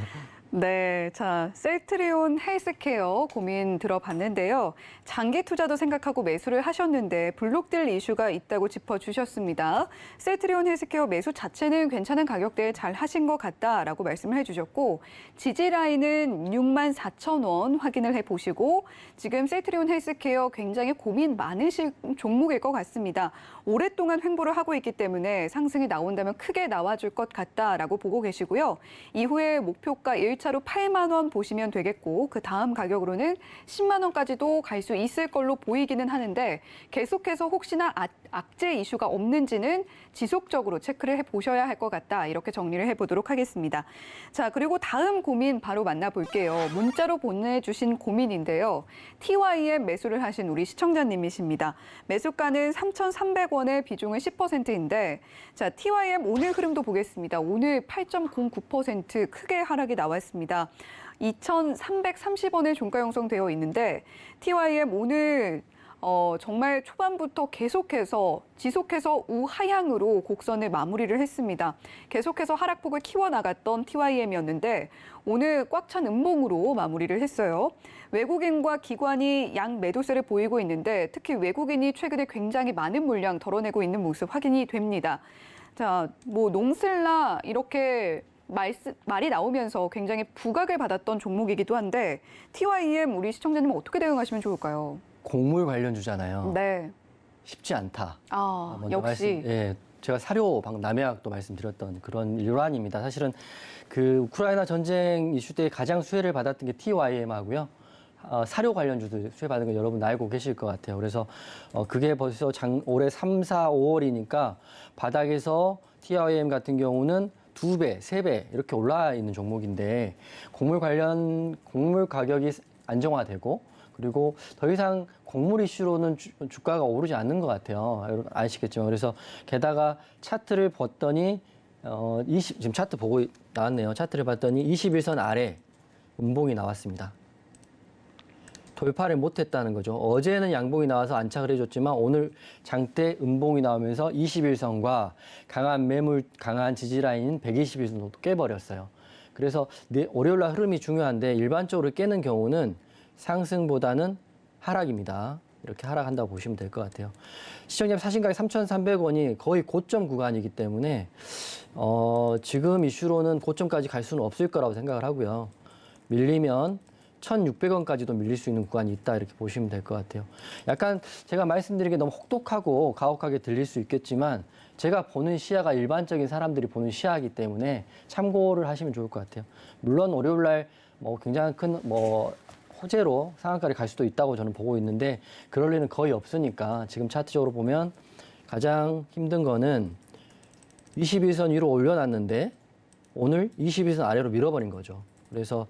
네, 자, 셀트리온 헬스케어 고민 들어봤는데요. 장기 투자도 생각하고 매수를 하셨는데 불록될 이슈가 있다고 짚어주셨습니다. 셀트리온 헬스케어 매수 자체는 괜찮은 가격대에 잘 하신 것 같다라고 말씀을 해주셨고 지지 라인은 64,000원 확인을 해보시고 지금 셀트리온 헬스케어 굉장히 고민 많으실 종목일 것 같습니다. 오랫동안 횡보를 하고 있기 때문에 상승이 나온다면 크게 나와줄 것 같다라고 보고 계시고요. 이후에 목표가 1차로 8만 원 보시면 되겠고 그 다음 가격으로는 10만 원까지도 갈 수 있을 걸로 보이기는 하는데 계속해서 혹시나 악재 이슈가 없는지는 지속적으로 체크를 해보셔야 할 것 같다. 이렇게 정리를 해보도록 하겠습니다. 자, 그리고 다음 고민 바로 만나볼게요. 문자로 보내주신 고민인데요. TYM 매수를 하신 우리 시청자님이십니다. 매수가는 3,300원에 비중은 10%인데 자, TYM 오늘 흐름도 보겠습니다. 오늘 8.09% 크게 하락이 나왔습니다. 2,330원에 종가 형성되어 있는데 TYM 오늘 정말 초반부터 지속해서 우하향으로 곡선을 마무리를 했습니다. 계속해서 하락폭을 키워나갔던 TYM이었는데 오늘 꽉 찬 음봉으로 마무리를 했어요. 외국인과 기관이 양 매도세를 보이고 있는데 특히 외국인이 최근에 굉장히 많은 물량 덜어내고 있는 모습 확인이 됩니다. 자, 뭐 농슬라 이렇게 말이 나오면서 굉장히 부각을 받았던 종목이기도 한데 TYM 우리 시청자님은 어떻게 대응하시면 좋을까요? 곡물 관련주잖아요. 네. 쉽지 않다. 아, 먼저 역시. 예, 제가 사료 방금 남해학도 말씀드렸던 그런 일환입니다. 사실은 그 우크라이나 전쟁 이슈 때 가장 수혜를 받았던 게 TYM하고요. 사료 관련주들 수혜받은 거 여러분 알고 계실 것 같아요. 그래서 그게 벌써 올해 3, 4, 5월이니까 바닥에서 TYM 같은 경우는 2배, 3배 이렇게 올라와 있는 종목인데 곡물 가격이 안정화되고 그리고 더 이상 곡물 이슈로는 주가가 오르지 않는 것 같아요. 여러분 아시겠지만 그래서 게다가 차트를 봤더니 지금 차트 보고 나왔네요. 차트를 봤더니 21선 아래 음봉이 나왔습니다. 돌파를 못했다는 거죠. 어제는 양봉이 나와서 안착을 해줬지만 오늘 장대 음봉이 나오면서 21선과 강한 지지라인인 121선도 깨버렸어요. 그래서 월요일날 흐름이 중요한데 일반적으로 깨는 경우는 상승보다는 하락입니다. 이렇게 하락한다고 보시면 될 것 같아요. 시청자 사신가격 3,300원이 거의 고점 구간이기 때문에 지금 이슈로는 고점까지 갈 수는 없을 거라고 생각을 하고요. 밀리면 1,600원까지도 밀릴 수 있는 구간이 있다 이렇게 보시면 될 것 같아요. 약간 제가 말씀드리기에 너무 혹독하고 가혹하게 들릴 수 있겠지만 제가 보는 시야가 일반적인 사람들이 보는 시야이기 때문에 참고를 하시면 좋을 것 같아요. 물론 월요일날 굉장히 큰 호재로 상한가를 갈 수도 있다고 저는 보고 있는데 그럴 일은 거의 없으니까 지금 차트적으로 보면 가장 힘든 거는 21선 위로 올려놨는데 오늘 21선 아래로 밀어버린 거죠. 그래서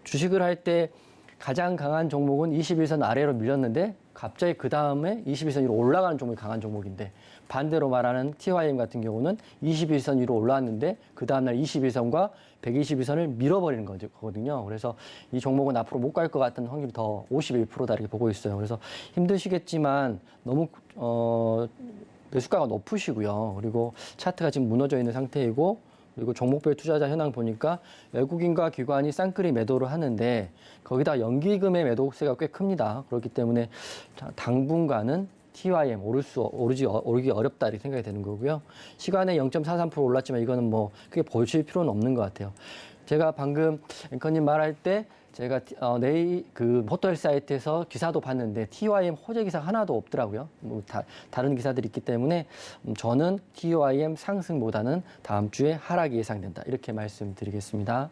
주식을 할 때 가장 강한 종목은 21선 아래로 밀렸는데 갑자기 그 다음에 21선 위로 올라가는 종목이 강한 종목인데 반대로 말하는 TYM 같은 경우는 21선 위로 올라왔는데 그 다음날 21선과 121선을 밀어버리는 거거든요. 그래서 이 종목은 앞으로 못 갈 것 같은 확률이 더 51%다 이렇게 보고 있어요. 그래서 힘드시겠지만 너무 매수가가 높으시고요. 그리고 차트가 지금 무너져 있는 상태이고 그리고 종목별 투자자 현황 보니까 외국인과 기관이 쌍끌이 매도를 하는데 거기다 연기금의 매도세가 꽤 큽니다. 그렇기 때문에 당분간은 TYM 오르기 어렵다 이렇게 생각이 되는 거고요. 시간에 0.43% 올랐지만 이거는 크게 보실 필요는 없는 것 같아요. 제가 방금 앵커님 말할 때 제가 포털 사이트에서 기사도 봤는데 TYM 호재 기사 하나도 없더라고요. 다른 기사들이 있기 때문에 저는 TYM 상승보다는 다음 주에 하락이 예상된다. 이렇게 말씀드리겠습니다.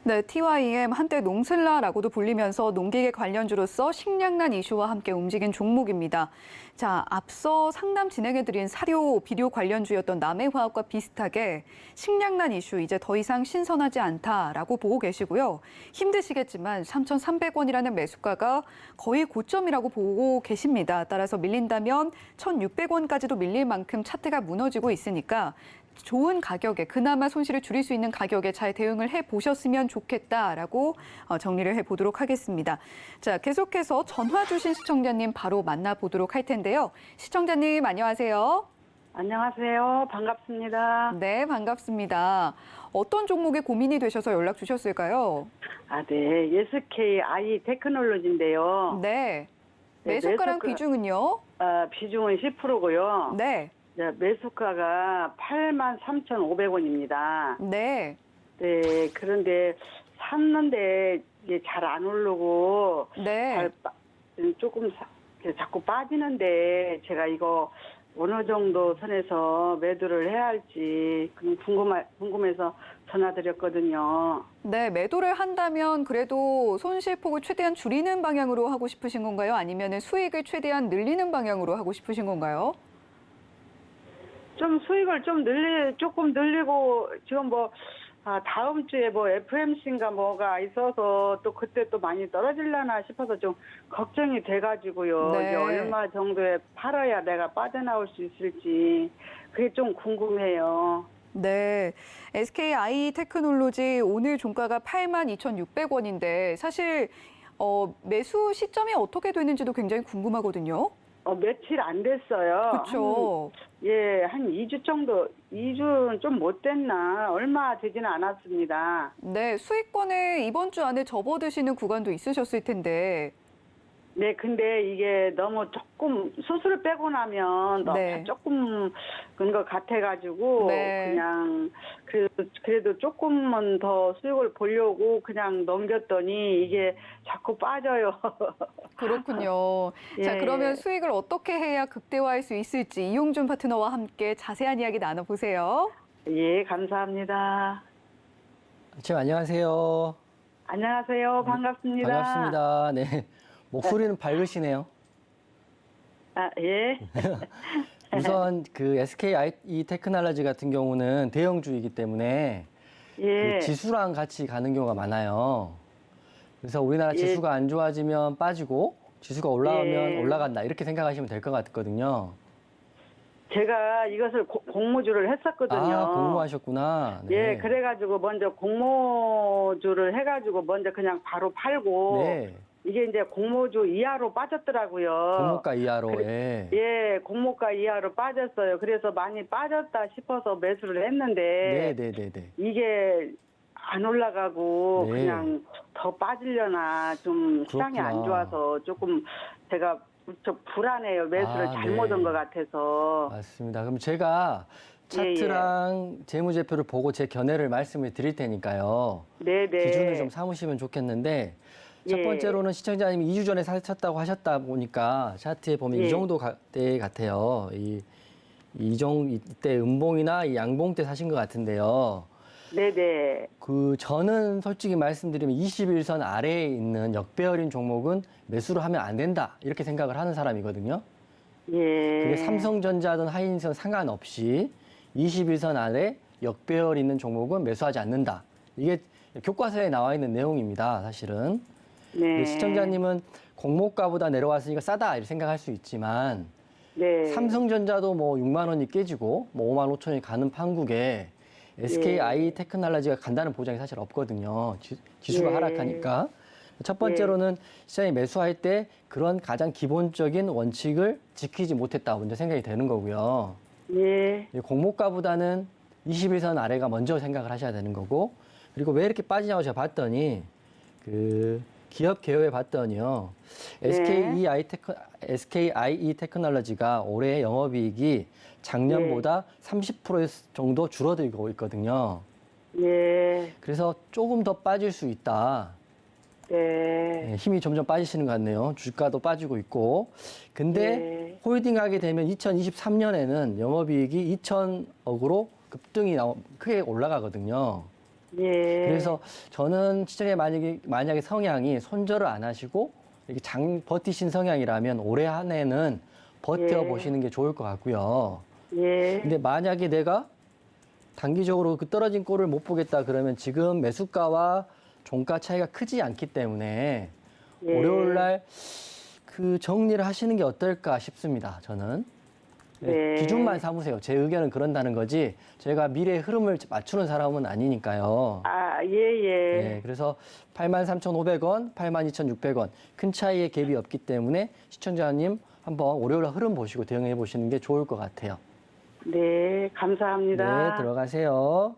네, TYM 한때 농슬라라고도 불리면서 농기계 관련주로서 식량난 이슈와 함께 움직인 종목입니다. 자, 앞서 상담 진행해드린 사료, 비료 관련주였던 남해화학과 비슷하게 식량난 이슈 이제 더 이상 신선하지 않다라고 보고 계시고요. 힘드시겠지만 3,300원이라는 매수가가 거의 고점이라고 보고 계십니다. 따라서 밀린다면 1,600원까지도 밀릴 만큼 차트가 무너지고 있으니까 좋은 가격에 그나마 손실을 줄일 수 있는 가격에 잘 대응을 해보셨으면 좋겠다라고 정리를 해보도록 하겠습니다. 자, 계속해서 전화 주신 시청자님 바로 만나보도록 할 텐데요. 시청자님 안녕하세요. 안녕하세요. 반갑습니다. 네, 반갑습니다. 어떤 종목에 고민이 되셔서 연락 주셨을까요? 네. SKI 테크놀로지인데요. 네. 매수가랑 비중은요? 비중은 10%고요. 네. 매수가가 83,500원입니다. 네. 네. 그런데 샀는데 이게 잘 안 오르고 네. 조금 자꾸 빠지는데 제가 이거 어느 정도 선에서 매도를 해야 할지 궁금해서 전화드렸거든요. 네, 매도를 한다면 그래도 손실폭을 최대한 줄이는 방향으로 하고 싶으신 건가요? 아니면 수익을 최대한 늘리는 방향으로 하고 싶으신 건가요? 좀 수익을 조금 늘리고 지금 다음 주에 FMC인가 뭐가 있어서 또 그때 또 많이 떨어질려나 싶어서 좀 걱정이 돼가지고요. 네. 이게 얼마 정도에 팔아야 내가 빠져나올 수 있을지 그게 좀 궁금해요. 네, SKI 테크놀로지 오늘 종가가 82,600원인데 사실 매수 시점이 어떻게 되는지도 굉장히 궁금하거든요. 며칠 안 됐어요. 그렇죠. 한 2주 정도, 2주는 좀 못 됐나? 얼마 되지는 않았습니다. 네, 수익권에 이번 주 안에 접어드시는 구간도 있으셨을 텐데. 네, 근데 이게 너무 조금 수수료 빼고 나면 너무 네. 조금 그런 것 같아가지고 네. 그냥 그래도 조금은 더 수익을 보려고 그냥 넘겼더니 이게 자꾸 빠져요. 그렇군요. 자, 예. 그러면 수익을 어떻게 해야 극대화할 수 있을지 이용준 파트너와 함께 자세한 이야기 나눠보세요. 예, 감사합니다. 지금 안녕하세요. 안녕하세요. 반갑습니다. 반갑습니다. 네. 목소리는 밝으시네요. 예. 우선 그 SKI 테크놀로지 같은 경우는 대형주이기 때문에 예. 그 지수랑 같이 가는 경우가 많아요. 그래서 우리나라 예. 지수가 안 좋아지면 빠지고 지수가 올라오면 예. 올라간다 이렇게 생각하시면 될 것 같거든요. 제가 이것을 공모주를 했었거든요. 아, 공모하셨구나. 네. 예, 그래가지고 먼저 공모주를 해가지고 먼저 그냥 바로 팔고 네. 이게 이제 공모주 이하로 빠졌더라고요. 공모가 이하로. 예. 예, 공모가 이하로 빠졌어요. 그래서 많이 빠졌다 싶어서 매수를 했는데 네. 이게 안 올라가고 네. 그냥 더 빠지려나 좀 시장이 그렇구나. 안 좋아서 조금 제가 좀 불안해요. 매수를 아, 잘못 네. 한 것 같아서. 맞습니다. 그럼 제가 차트랑 재무제표를 보고 제 견해를 말씀을 드릴 테니까요. 네네. 기준을 좀 삼으시면 좋겠는데 첫 예. 번째로는 시청자님이 2주 전에 사셨다고 하셨다 보니까 차트에 보면 예. 이 정도 때 같아요. 이때 음봉이나 이 양봉 때 사신 것 같은데요. 네네. 저는 솔직히 말씀드리면 21선 아래에 있는 역배열인 종목은 매수를 하면 안 된다. 이렇게 생각을 하는 사람이거든요. 예. 그게 삼성전자든 하이닉스든 상관없이 21선 아래 역배열 있는 종목은 매수하지 않는다. 이게 교과서에 나와 있는 내용입니다. 사실은. 네. 시청자님은 공모가보다 내려왔으니까 싸다 이렇게 생각할 수 있지만 네. 삼성전자도 뭐 6만 원이 깨지고 뭐 5만 5천 원이 가는 판국에 SKI 테크놀로지가 간다는 보장이 사실 없거든요. 지수가 예. 하락하니까. 첫 번째로는 시장이 매수할 때 그런 가장 기본적인 원칙을 지키지 못했다 먼저 생각이 되는 거고요. 예. 공모가보다는 21선 아래가 먼저 생각을 하셔야 되는 거고, 그리고 왜 이렇게 빠지냐고 제가 봤더니 기업 개요에 봤더니요. 네. SKI 테크놀로지가 올해 영업이익이 작년보다 30% 정도 줄어들고 있거든요. 예. 그래서 조금 더 빠질 수 있다. 네. 힘이 점점 빠지시는 것 같네요. 주가도 빠지고 있고. 근데 네. 홀딩하게 되면 2023년에는 영업이익이 2천억으로 급등이 크게 올라가거든요. 예. 그래서 저는 시청자 만약에 성향이 손절을 안 하시고 이렇게 버티신 성향이라면 올해 한 해는 버텨보시는 게 좋을 것 같고요. 예. 근데 만약에 내가 단기적으로 그 떨어진 꼴을 못 보겠다 그러면 지금 매수가와 종가 차이가 크지 않기 때문에 예. 월요일 날 그 정리를 하시는 게 어떨까 싶습니다. 저는. 네. 기준만 삼으세요. 제 의견은 그런다는 거지 제가 미래의 흐름을 맞추는 사람은 아니니까요. 아, 예. 네, 그래서 83,500원, 82,600원 큰 차이의 갭이 없기 때문에 시청자님 한번 월요일 날 흐름 보시고 대응해 보시는 게 좋을 것 같아요. 네, 감사합니다. 네, 들어가세요.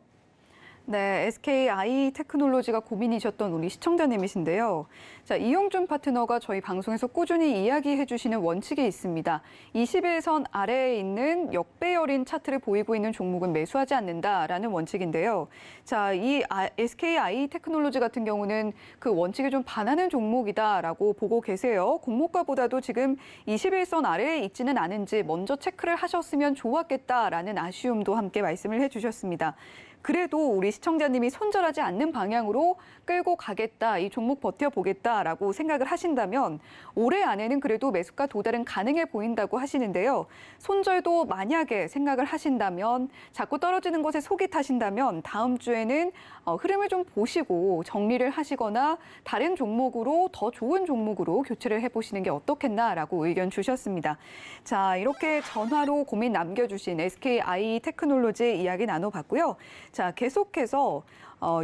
네, SKI 테크놀로지가 고민이셨던 우리 시청자님이신데요. 자, 이용준 파트너가 저희 방송에서 꾸준히 이야기해 주시는 원칙이 있습니다. 21선 아래에 있는 역배열인 차트를 보이고 있는 종목은 매수하지 않는다라는 원칙인데요. 자, 이 SKI 테크놀로지 같은 경우는 그 원칙에 좀 반하는 종목이다라고 보고 계세요. 공모가보다도 지금 21선 아래에 있지는 않은지 먼저 체크를 하셨으면 좋았겠다라는 아쉬움도 함께 말씀을 해 주셨습니다. 그래도 우리 시청자님이 손절하지 않는 방향으로 끌고 가겠다, 이 종목 버텨보겠다라고 생각을 하신다면 올해 안에는 그래도 매수가 도달은 가능해 보인다고 하시는데요. 손절도 만약에 생각을 하신다면 자꾸 떨어지는 것에 속이 타신다면 다음 주에는 흐름을 좀 보시고 정리를 하시거나 다른 종목으로 더 좋은 종목으로 교체를 해보시는 게 어떻겠나라고 의견 주셨습니다. 자, 이렇게 전화로 고민 남겨주신 SKI 테크놀로지 이야기 나눠봤고요. 자, 계속해서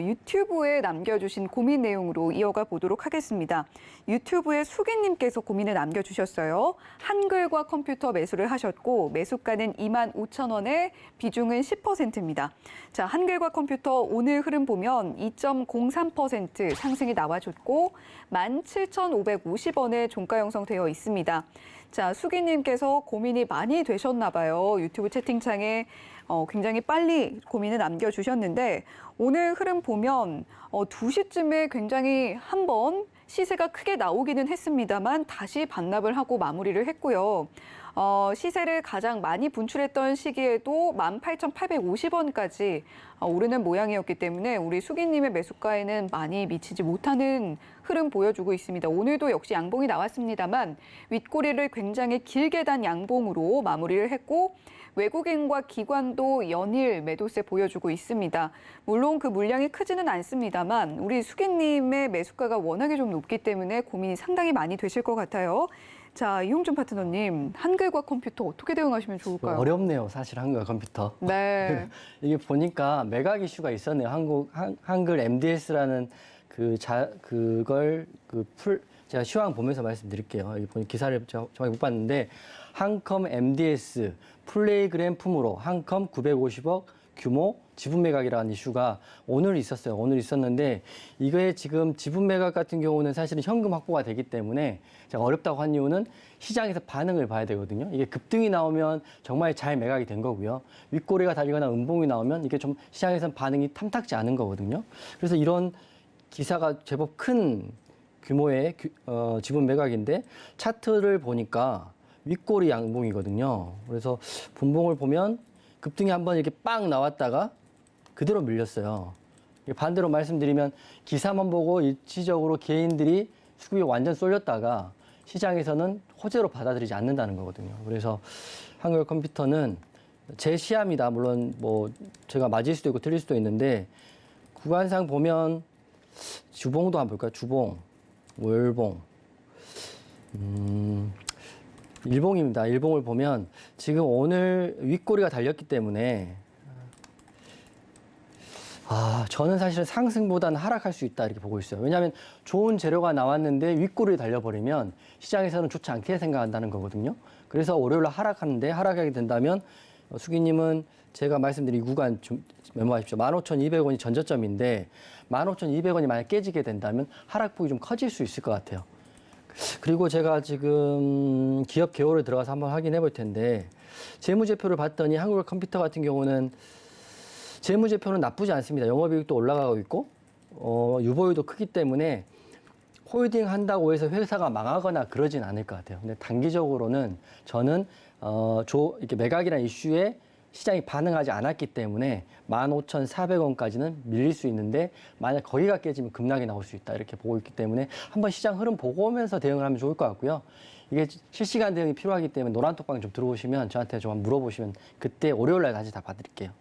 유튜브에 남겨주신 고민 내용으로 이어가 보도록 하겠습니다. 유튜브에 수기님께서 고민을 남겨주셨어요. 한글과 컴퓨터 매수를 하셨고 매수가는 25,000원에 비중은 10%입니다. 자, 한글과 컴퓨터 오늘 흐름 보면 2.03% 상승이 나와줬고 17,550원에 종가 형성되어 있습니다. 자, 수기님께서 고민이 많이 되셨나 봐요. 유튜브 채팅창에 굉장히 빨리 고민을 남겨주셨는데 오늘 흐름 보면 2시쯤에 굉장히 한번 시세가 크게 나오기는 했습니다만 다시 반납을 하고 마무리를 했고요. 시세를 가장 많이 분출했던 시기에도 18,850원까지 오르는 모양이었기 때문에 우리 수기님의 매수가에는 많이 미치지 못하는 흐름 보여주고 있습니다. 오늘도 역시 양봉이 나왔습니다만 윗꼬리를 굉장히 길게 단 양봉으로 마무리를 했고 외국인과 기관도 연일 매도세 보여주고 있습니다. 물론 그 물량이 크지는 않습니다만 우리 수기님의 매수가가 워낙에 좀 높기 때문에 고민이 상당히 많이 되실 것 같아요. 자, 이용준 파트너님, 한글과 컴퓨터 어떻게 대응하시면 좋을까요? 어렵네요, 사실 한글 컴퓨터. 네. 이게 보니까 매각 이슈가 있었네요. 한글 MDS라는 제가 시황 보면서 말씀드릴게요. 여기 보니 기사를 정확히 못 봤는데 한컴 MDS 플레이그램품으로 한컴 950억 규모 지분 매각이라는 이슈가 오늘 있었어요. 오늘 있었는데 이거에 지금 지분 매각 같은 경우는 사실은 현금 확보가 되기 때문에 제가 어렵다고 한 이유는 시장에서 반응을 봐야 되거든요. 이게 급등이 나오면 정말 잘 매각이 된 거고요. 윗꼬리가 달리거나 음봉이 나오면 이게 좀 시장에서는 반응이 탐탁지 않은 거거든요. 그래서 이런 기사가 제법 큰 규모의 지분 매각인데 차트를 보니까 윗꼬리 양봉이거든요. 그래서 분봉을 보면 급등이 한번 이렇게 빵 나왔다가 그대로 밀렸어요. 반대로 말씀드리면 기사만 보고 일시적으로 개인들이 수급이 완전 쏠렸다가 시장에서는 호재로 받아들이지 않는다는 거거든요. 그래서 한글 컴퓨터는 제 시야입니다. 물론 뭐 제가 맞을 수도 있고 틀릴 수도 있는데 구간상 보면 주봉도 한번 볼까요? 주봉, 월봉, 일봉입니다. 일봉을 보면 지금 오늘 윗꼬리가 달렸기 때문에 저는 사실은 상승보다는 하락할 수 있다 이렇게 보고 있어요. 왜냐하면 좋은 재료가 나왔는데 윗꼬리를 달려버리면 시장에서는 좋지 않게 생각한다는 거거든요. 그래서 월요일날 하락하게 된다면 수기님은 제가 말씀드린 이 구간 좀 메모하십시오. 15,200원이 전저점인데 15,200원이 만약 깨지게 된다면 하락폭이 좀 커질 수 있을 것 같아요. 그리고 제가 지금 기업 개요를 들어가서 한번 확인해 볼 텐데 재무제표를 봤더니 한국의 컴퓨터 같은 경우는 재무제표는 나쁘지 않습니다. 영업이익도 올라가고 있고 유보율도 크기 때문에 홀딩 한다고 해서 회사가 망하거나 그러진 않을 것 같아요. 근데 단기적으로는 저는 이렇게 매각이라는 이슈에 시장이 반응하지 않았기 때문에 15,400원까지는 밀릴 수 있는데 만약 거기가 깨지면 급락이 나올 수 있다 이렇게 보고 있기 때문에 한번 시장 흐름 보고 오면서 대응을 하면 좋을 것 같고요. 이게 실시간 대응이 필요하기 때문에 노란톡방 좀 들어오시면 저한테 좀 물어보시면 그때 월요일 날 다시 다 봐드릴게요.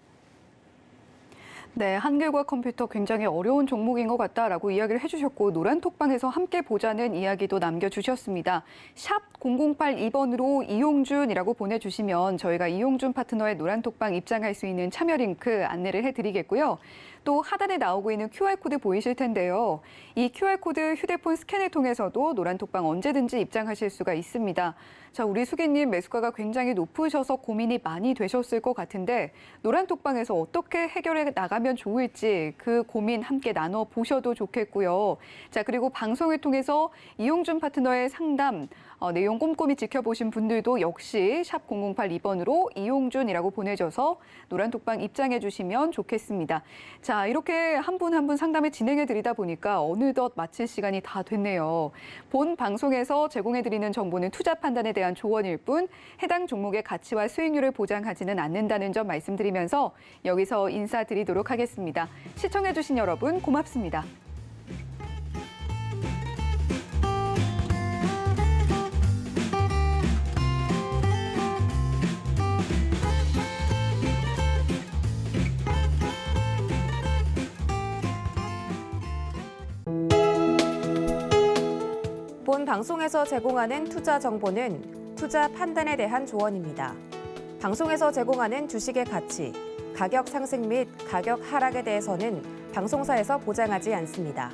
네, 한글과 컴퓨터 굉장히 어려운 종목인 것 같다라고 이야기를 해주셨고 노란톡방에서 함께 보자는 이야기도 남겨주셨습니다. 샵 0082번으로 이용준이라고 보내주시면 저희가 이용준 파트너의 노란톡방 입장할 수 있는 참여 링크 안내를 해드리겠고요. 또 하단에 나오고 있는 QR코드 보이실 텐데요. 이 QR코드 휴대폰 스캔을 통해서도 노란톡방 언제든지 입장하실 수가 있습니다. 자, 우리 수기님 매수가가 굉장히 높으셔서 고민이 많이 되셨을 것 같은데 노란톡방에서 어떻게 해결해 나가면 좋을지 그 고민 함께 나눠보셔도 좋겠고요. 자, 그리고 방송을 통해서 이용준 파트너의 상담 내용 꼼꼼히 지켜보신 분들도 역시 샵 0082번으로 이용준이라고 보내줘서 노란톡방 입장해 주시면 좋겠습니다. 자, 이렇게 한 분 한 분 상담을 진행해 드리다 보니까 어느덧 마칠 시간이 다 됐네요. 본 방송에서 제공해 드리는 정보는 투자 판단에 대한 조언일 뿐 해당 종목의 가치와 수익률을 보장하지는 않는다는 점 말씀드리면서 여기서 인사드리도록 하겠습니다. 시청해 주신 여러분 고맙습니다. 본 방송에서 제공하는 투자 정보는 투자 판단에 대한 조언입니다. 방송에서 제공하는 주식의 가치, 가격 상승 및 가격 하락에 대해서는 방송사에서 보장하지 않습니다.